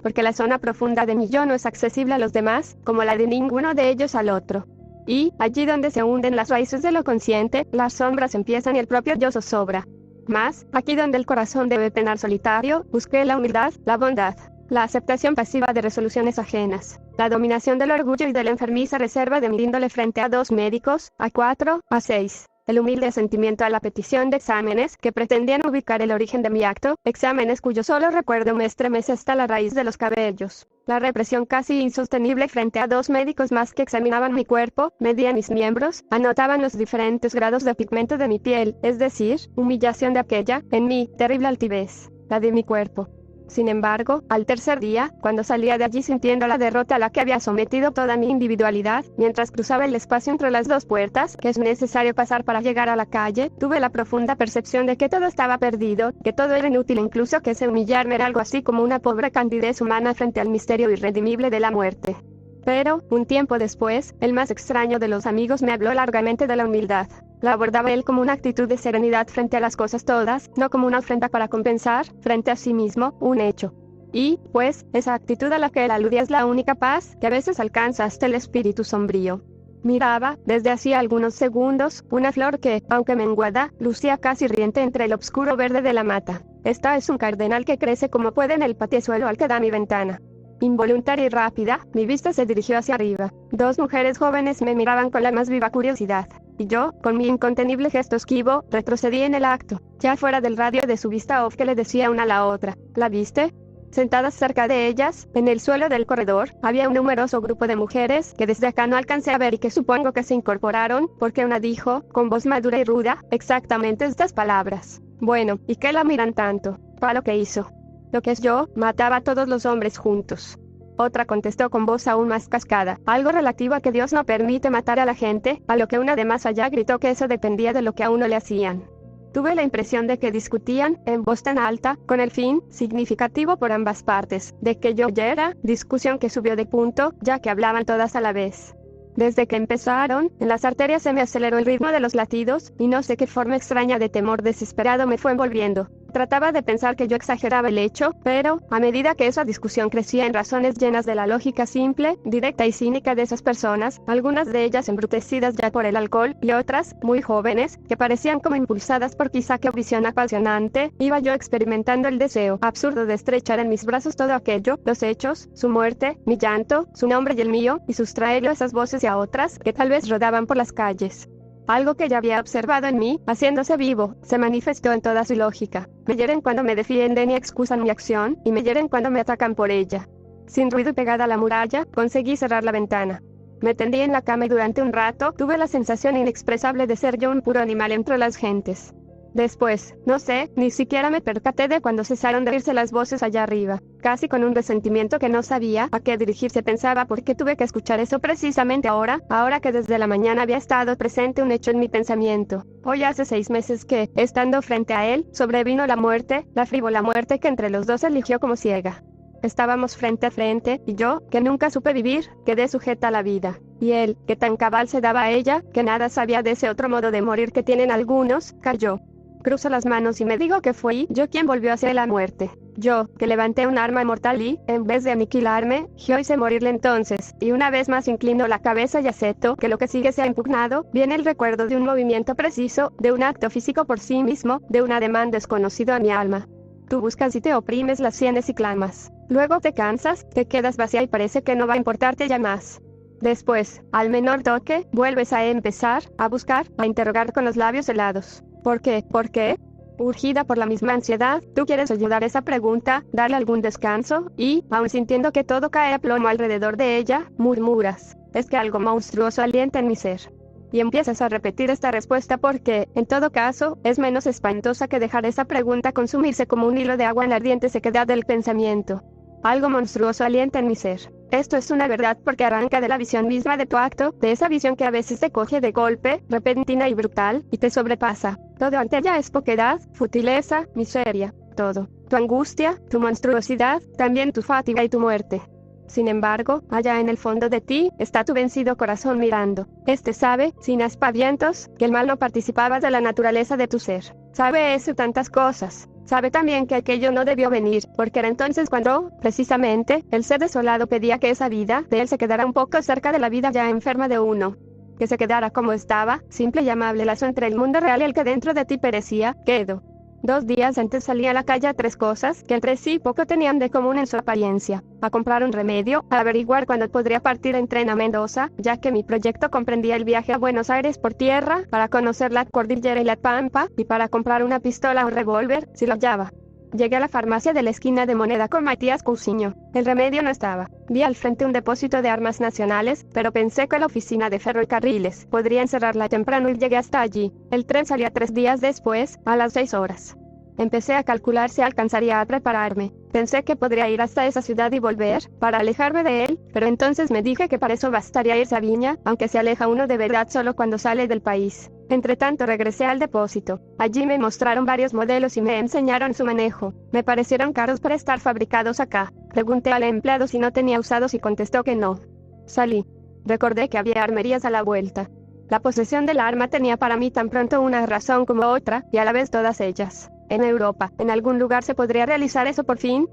Porque la zona profunda de mi yo no es accesible a los demás, como la de ninguno de ellos al otro. Y, allí donde se hunden las raíces de lo consciente, las sombras empiezan y el propio yo zozobra. Mas, aquí donde el corazón debe penar solitario, busqué la humildad, la bondad, la aceptación pasiva de resoluciones ajenas, la dominación del orgullo y de la enfermiza reserva de mi índole frente a 2 médicos, a 4, a 6. El humilde asentimiento a la petición de exámenes que pretendían ubicar el origen de mi acto, exámenes cuyo solo recuerdo me estremece hasta la raíz de los cabellos. La represión casi insostenible frente a 2 médicos más que examinaban mi cuerpo, medían mis miembros, anotaban los diferentes grados de pigmento de mi piel, es decir, humillación de aquella, en mí, terrible altivez, la de mi cuerpo. Sin embargo, al tercer día, cuando salía de allí sintiendo la derrota a la que había sometido toda mi individualidad, mientras cruzaba el espacio entre las 2 puertas que es necesario pasar para llegar a la calle, tuve la profunda percepción de que todo estaba perdido, que todo era inútil, incluso que ese humillarme era algo así como una pobre candidez humana frente al misterio irredimible de la muerte. Pero, un tiempo después, el más extraño de los amigos me habló largamente de la humildad. La abordaba él como una actitud de serenidad frente a las cosas todas, no como una ofrenda para compensar, frente a sí mismo, un hecho. Y, pues, esa actitud a la que él aludía es la única paz que a veces alcanza hasta el espíritu sombrío. Miraba, desde hacía algunos segundos, una flor que, aunque menguada, lucía casi riente entre el oscuro verde de la mata. Esta es un cardenal que crece como puede en el patiesuelo al que da mi ventana. Involuntaria y rápida, mi vista se dirigió hacia arriba. 2 mujeres jóvenes me miraban con la más viva curiosidad. Y yo, con mi incontenible gesto esquivo, retrocedí en el acto, ya fuera del radio de su vista off que le decía una a la otra. ¿La viste? Sentadas cerca de ellas, en el suelo del corredor, había un numeroso grupo de mujeres que desde acá no alcancé a ver y que supongo que se incorporaron, porque una dijo, con voz madura y ruda, exactamente estas palabras. Bueno, ¿y qué la miran tanto? Pa' lo que hizo. Lo que es yo, mataba a todos los hombres juntos. Otra contestó con voz aún más cascada, algo relativo a que Dios no permite matar a la gente, a lo que una de más allá gritó que eso dependía de lo que a uno le hacían. Tuve la impresión de que discutían, en voz tan alta, con el fin, significativo por ambas partes, de que yo oyera, discusión que subió de punto, ya que hablaban todas a la vez. Desde que empezaron, en las arterias se me aceleró el ritmo de los latidos, y no sé qué forma extraña de temor desesperado me fue envolviendo. Trataba de pensar que yo exageraba el hecho, pero, a medida que esa discusión crecía en razones llenas de la lógica simple, directa y cínica de esas personas, algunas de ellas embrutecidas ya por el alcohol, y otras, muy jóvenes, que parecían como impulsadas por quizá qué visión apasionante, iba yo experimentando el deseo absurdo de estrechar en mis brazos todo aquello, los hechos, su muerte, mi llanto, su nombre y el mío, y sustraerlo a esas voces y a otras, que tal vez rodaban por las calles. Algo que ya había observado en mí, haciéndose vivo, se manifestó en toda su lógica. Me hieren cuando me defienden y excusan mi acción, y me hieren cuando me atacan por ella. Sin ruido y pegada a la muralla, conseguí cerrar la ventana. Me tendí en la cama y durante un rato tuve la sensación inexpresable de ser yo un puro animal entre las gentes. Después, no sé, ni siquiera me percaté de cuando cesaron de oírse las voces allá arriba. Casi con un resentimiento que no sabía a qué dirigirse pensaba por qué tuve que escuchar eso precisamente ahora que desde la mañana había estado presente un hecho en mi pensamiento. Hoy hace 6 meses que, estando frente a él, sobrevino la muerte, la frívola muerte que entre los dos eligió como ciega. Estábamos frente a frente, y yo, que nunca supe vivir, quedé sujeta a la vida. Y él, que tan cabal se daba a ella, que nada sabía de ese otro modo de morir que tienen algunos, cayó. Cruzo las manos y me digo que fui yo quien volvió hacia la muerte. Yo, que levanté un arma mortal y, en vez de aniquilarme, yo hice morirle entonces, y una vez más inclino la cabeza y acepto que lo que sigue sea impugnado, viene el recuerdo de un movimiento preciso, de un acto físico por sí mismo, de un ademán desconocido a mi alma. Tú buscas y te oprimes las sienes y clamas. Luego te cansas, te quedas vacía y parece que no va a importarte ya más. Después, al menor toque, vuelves a empezar, a buscar, a interrogar con los labios helados. ¿Por qué? ¿Por qué? Urgida por la misma ansiedad, tú quieres ayudar a esa pregunta, darle algún descanso, y, aun sintiendo que todo cae a plomo alrededor de ella, murmuras, es que algo monstruoso alienta en mi ser. Y empiezas a repetir esta respuesta porque, en todo caso, es menos espantosa que dejar esa pregunta consumirse como un hilo de agua en la ardiente sequedad del pensamiento. Algo monstruoso alienta en mi ser. Esto es una verdad porque arranca de la visión misma de tu acto, de esa visión que a veces te coge de golpe, repentina y brutal, y te sobrepasa. Todo ante ella es poquedad, futileza, miseria, todo. Tu angustia, tu monstruosidad, también tu fatiga y tu muerte. Sin embargo, allá en el fondo de ti, está tu vencido corazón mirando. Este sabe, sin aspavientos, que el mal no participaba de la naturaleza de tu ser. Sabe eso y tantas cosas. Sabe también que aquello no debió venir, porque era entonces cuando, precisamente, el ser desolado pedía que esa vida de él se quedara un poco cerca de la vida ya enferma de uno. Que se quedara como estaba, simple y amable lazo entre el mundo real y el que dentro de ti perecía, quedó. 2 días antes salí a la calle a 3 cosas que entre sí poco tenían de común en su apariencia: a comprar un remedio, a averiguar cuándo podría partir en tren a Mendoza, ya que mi proyecto comprendía el viaje a Buenos Aires por tierra, para conocer la cordillera y la pampa, y para comprar una pistola o revólver, si lo hallaba. Llegué a la farmacia de la esquina de Moneda con Matías Cousiño. El remedio no estaba. Vi al frente un depósito de armas nacionales, pero pensé que la oficina de ferrocarriles podrían cerrarla temprano y llegué hasta allí. El tren salía 3 días después, a las 6 horas. Empecé a calcular si alcanzaría a prepararme. Pensé que podría ir hasta esa ciudad y volver, para alejarme de él, pero entonces me dije que para eso bastaría irse a Viña, aunque se aleja uno de verdad solo cuando sale del país. Entretanto regresé al depósito. Allí me mostraron varios modelos y me enseñaron su manejo. Me parecieron caros para estar fabricados acá. Pregunté al empleado si no tenía usados y contestó que no. Salí. Recordé que había armerías a la vuelta. La posesión del arma tenía para mí tan pronto una razón como otra, y a la vez todas ellas. En Europa, en algún lugar se podría realizar eso por fin,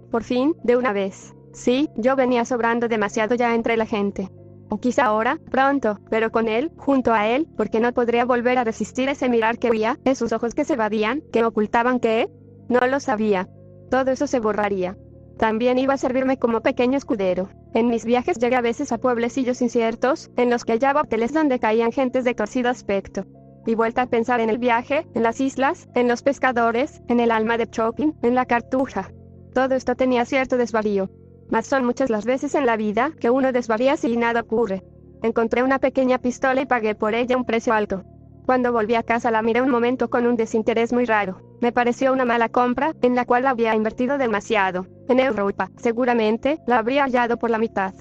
de una vez. Sí, yo venía sobrando demasiado ya entre la gente. O quizá ahora, pronto, pero con él, junto a él, porque no podría volver a resistir ese mirar que huía, esos ojos que se evadían, que ocultaban que... No lo sabía. Todo eso se borraría. También iba a servirme como pequeño escudero. En mis viajes llegué a veces a pueblecillos inciertos, en los que hallaba hoteles donde caían gentes de torcido aspecto. Y vuelta a pensar en el viaje, en las islas, en los pescadores, en el alma de Chopin, en la Cartuja. Todo esto tenía cierto desvarío. Mas son muchas las veces en la vida que uno desvaría si nada ocurre. Encontré una pequeña pistola y pagué por ella un precio alto. Cuando volví a casa la miré un momento con un desinterés muy raro. Me pareció una mala compra, en la cual había invertido demasiado. En Europa, seguramente, la habría hallado por la mitad.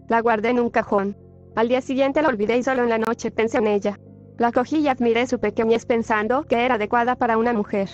La guardé en un cajón. Al día siguiente la olvidé y solo en la noche pensé en ella. La cogí y admiré su pequeñez pensando que era adecuada para una mujer.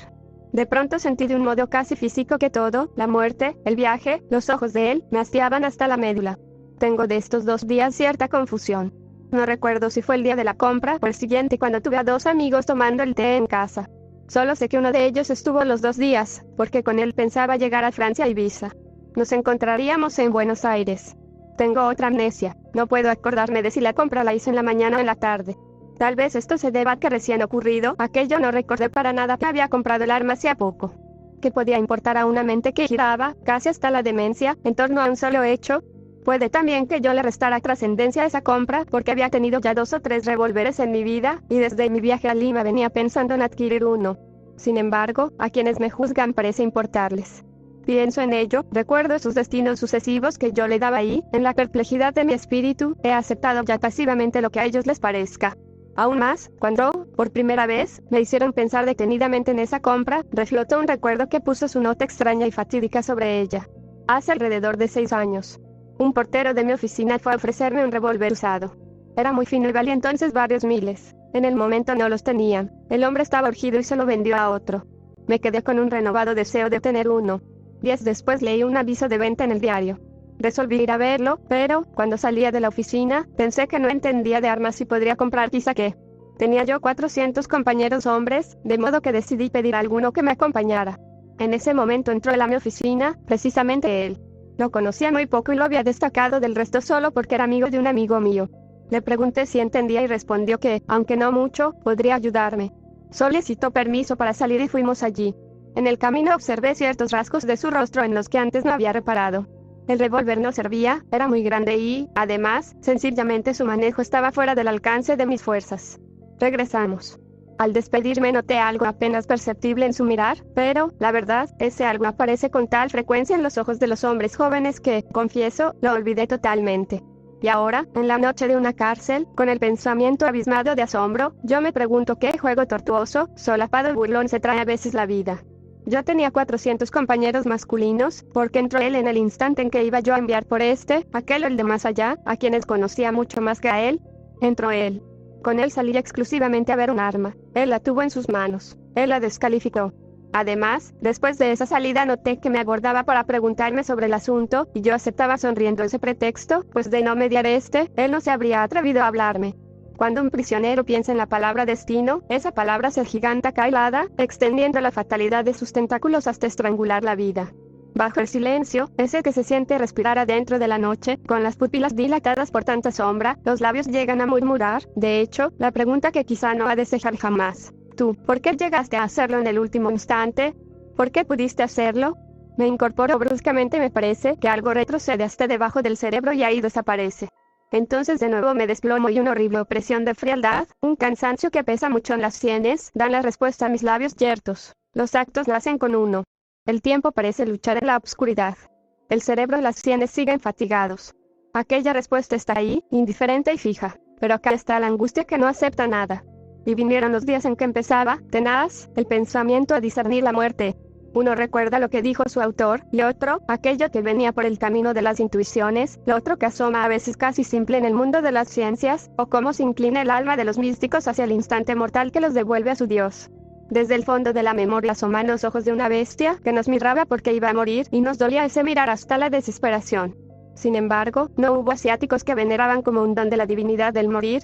De pronto sentí de un modo casi físico que todo, la muerte, el viaje, los ojos de él, me hastiaban hasta la médula. Tengo de estos 2 días cierta confusión. No recuerdo si fue el día de la compra o el siguiente cuando tuve a 2 amigos tomando el té en casa. Solo sé que uno de ellos estuvo los 2 días, porque con él pensaba llegar a Francia y Ibiza. Nos encontraríamos en Buenos Aires. Tengo otra amnesia, no puedo acordarme de si la compra la hice en la mañana o en la tarde. Tal vez esto se deba a que recién ocurrido aquello no recordé para nada que había comprado el arma hacía poco. ¿Qué podía importar a una mente que giraba, casi hasta la demencia, en torno a un solo hecho? Puede también que yo le restara trascendencia a esa compra porque había tenido ya 2 o 3 revólveres en mi vida, y desde mi viaje a Lima venía pensando en adquirir uno. Sin embargo, a quienes me juzgan parece importarles. Pienso en ello, recuerdo sus destinos sucesivos que yo le daba ahí, en la perplejidad de mi espíritu, he aceptado ya pasivamente lo que a ellos les parezca. Aún más, cuando, por primera vez, me hicieron pensar detenidamente en esa compra, reflotó un recuerdo que puso su nota extraña y fatídica sobre ella. Hace alrededor de 6 años. Un portero de mi oficina fue a ofrecerme un revólver usado. Era muy fino y valía entonces varios miles. En el momento no los tenían. El hombre estaba urgido y se lo vendió a otro. Me quedé con un renovado deseo de tener uno. 10 después leí un aviso de venta en el diario. Resolví ir a verlo, pero, cuando salía de la oficina, pensé que no entendía de armas y podría comprar quizá qué. Tenía yo 400 compañeros hombres, de modo que decidí pedir a alguno que me acompañara. En ese momento entró él a mi oficina, precisamente él. Lo conocía muy poco y lo había destacado del resto solo porque era amigo de un amigo mío. Le pregunté si entendía y respondió que, aunque no mucho, podría ayudarme. Solicitó permiso para salir y fuimos allí. En el camino observé ciertos rasgos de su rostro en los que antes no había reparado. El revólver no servía, era muy grande y, además, sencillamente su manejo estaba fuera del alcance de mis fuerzas. Regresamos. Al despedirme noté algo apenas perceptible en su mirar, pero, la verdad, ese algo aparece con tal frecuencia en los ojos de los hombres jóvenes que, confieso, lo olvidé totalmente. Y ahora, en la noche de una cárcel, con el pensamiento abismado de asombro, yo me pregunto qué juego tortuoso, solapado y burlón se trae a veces la vida. Yo tenía 400 compañeros masculinos, porque entró él en el instante en que iba yo a enviar por aquel o el de más allá, a quienes conocía mucho más que a él. Entró él. Con él salí exclusivamente a ver un arma. Él la tuvo en sus manos. Él la descalificó. Además, después de esa salida noté que me abordaba para preguntarme sobre el asunto, y yo aceptaba sonriendo ese pretexto, pues de no mediar él no se habría atrevido a hablarme. Cuando un prisionero piensa en la palabra destino, esa palabra se agiganta cailada, extendiendo la fatalidad de sus tentáculos hasta estrangular la vida. Bajo el silencio, ese que se siente respirar adentro de la noche, con las pupilas dilatadas por tanta sombra, los labios llegan a murmurar, de hecho, la pregunta que quizá no ha de cejar jamás. Tú, ¿por qué llegaste a hacerlo en el último instante? ¿Por qué pudiste hacerlo? Me incorporo bruscamente, me parece que algo retrocede hasta debajo del cerebro y ahí desaparece. Entonces de nuevo me desplomo y una horrible opresión de frialdad, un cansancio que pesa mucho en las sienes, dan la respuesta a mis labios yertos. Los actos nacen con uno. El tiempo parece luchar en la obscuridad. El cerebro y las sienes siguen fatigados. Aquella respuesta está ahí, indiferente y fija. Pero acá está la angustia que no acepta nada. Y vinieron los días en que empezaba, tenaz, el pensamiento a discernir la muerte. Uno recuerda lo que dijo su autor, y otro, aquello que venía por el camino de las intuiciones, lo otro que asoma a veces casi simple en el mundo de las ciencias, o cómo se inclina el alma de los místicos hacia el instante mortal que los devuelve a su Dios. Desde el fondo de la memoria asoman los ojos de una bestia que nos miraba porque iba a morir y nos dolía ese mirar hasta la desesperación. Sin embargo, no hubo asiáticos que veneraban como un don de la divinidad del morir.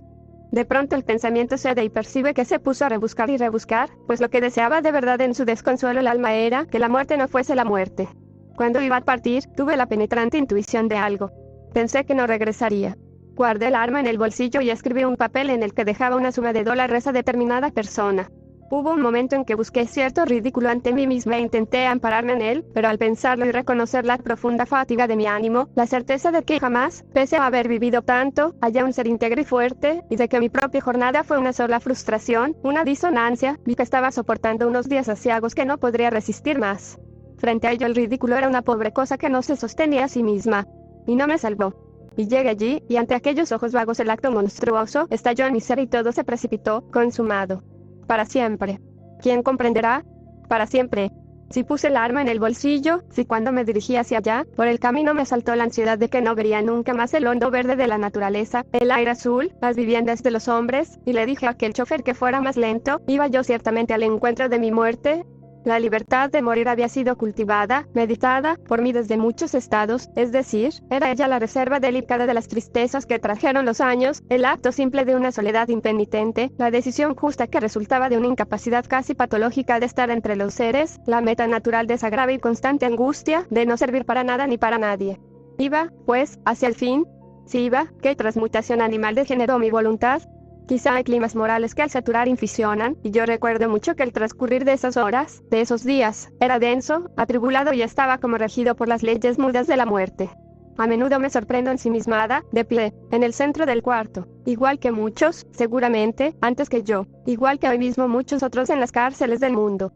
De pronto el pensamiento cede y percibe que se puso a rebuscar y rebuscar, pues lo que deseaba de verdad en su desconsuelo el alma era que la muerte no fuese la muerte. Cuando iba a partir, tuve la penetrante intuición de algo. Pensé que no regresaría. Guardé el arma en el bolsillo y escribí un papel en el que dejaba una suma de $, a determinada persona. Hubo un momento en que busqué cierto ridículo ante mí misma e intenté ampararme en él, pero al pensarlo y reconocer la profunda fatiga de mi ánimo, la certeza de que jamás, pese a haber vivido tanto, hallé un ser íntegro y fuerte, y de que mi propia jornada fue una sola frustración, una disonancia, vi que estaba soportando unos días aciagos que no podría resistir más. Frente a ello el ridículo era una pobre cosa que no se sostenía a sí misma. Y no me salvó. Y llegué allí, y ante aquellos ojos vagos el acto monstruoso estalló en mi ser y todo se precipitó, consumado. Para siempre. ¿Quién comprenderá? Para siempre. Si puse el arma en el bolsillo, si cuando me dirigí hacia allá, por el camino me asaltó la ansiedad de que no vería nunca más el hondo verde de la naturaleza, el aire azul, las viviendas de los hombres, y le dije a aquel chofer que fuera más lento, iba yo ciertamente al encuentro de mi muerte. La libertad de morir había sido cultivada, meditada, por mí desde muchos estados, es decir, era ella la reserva delicada de las tristezas que trajeron los años, el acto simple de una soledad impenitente, la decisión justa que resultaba de una incapacidad casi patológica de estar entre los seres, la meta natural de esa grave y constante angustia, de no servir para nada ni para nadie. Iba, pues, hacia el fin. Si iba, ¿qué transmutación animal degeneró mi voluntad? Quizá hay climas morales que al saturar inficionan, y yo recuerdo mucho que el transcurrir de esas horas, de esos días, era denso, atribulado y estaba como regido por las leyes mudas de la muerte. A menudo me sorprendo ensimismada, de pie, en el centro del cuarto, igual que muchos, seguramente, antes que yo, igual que hoy mismo muchos otros en las cárceles del mundo.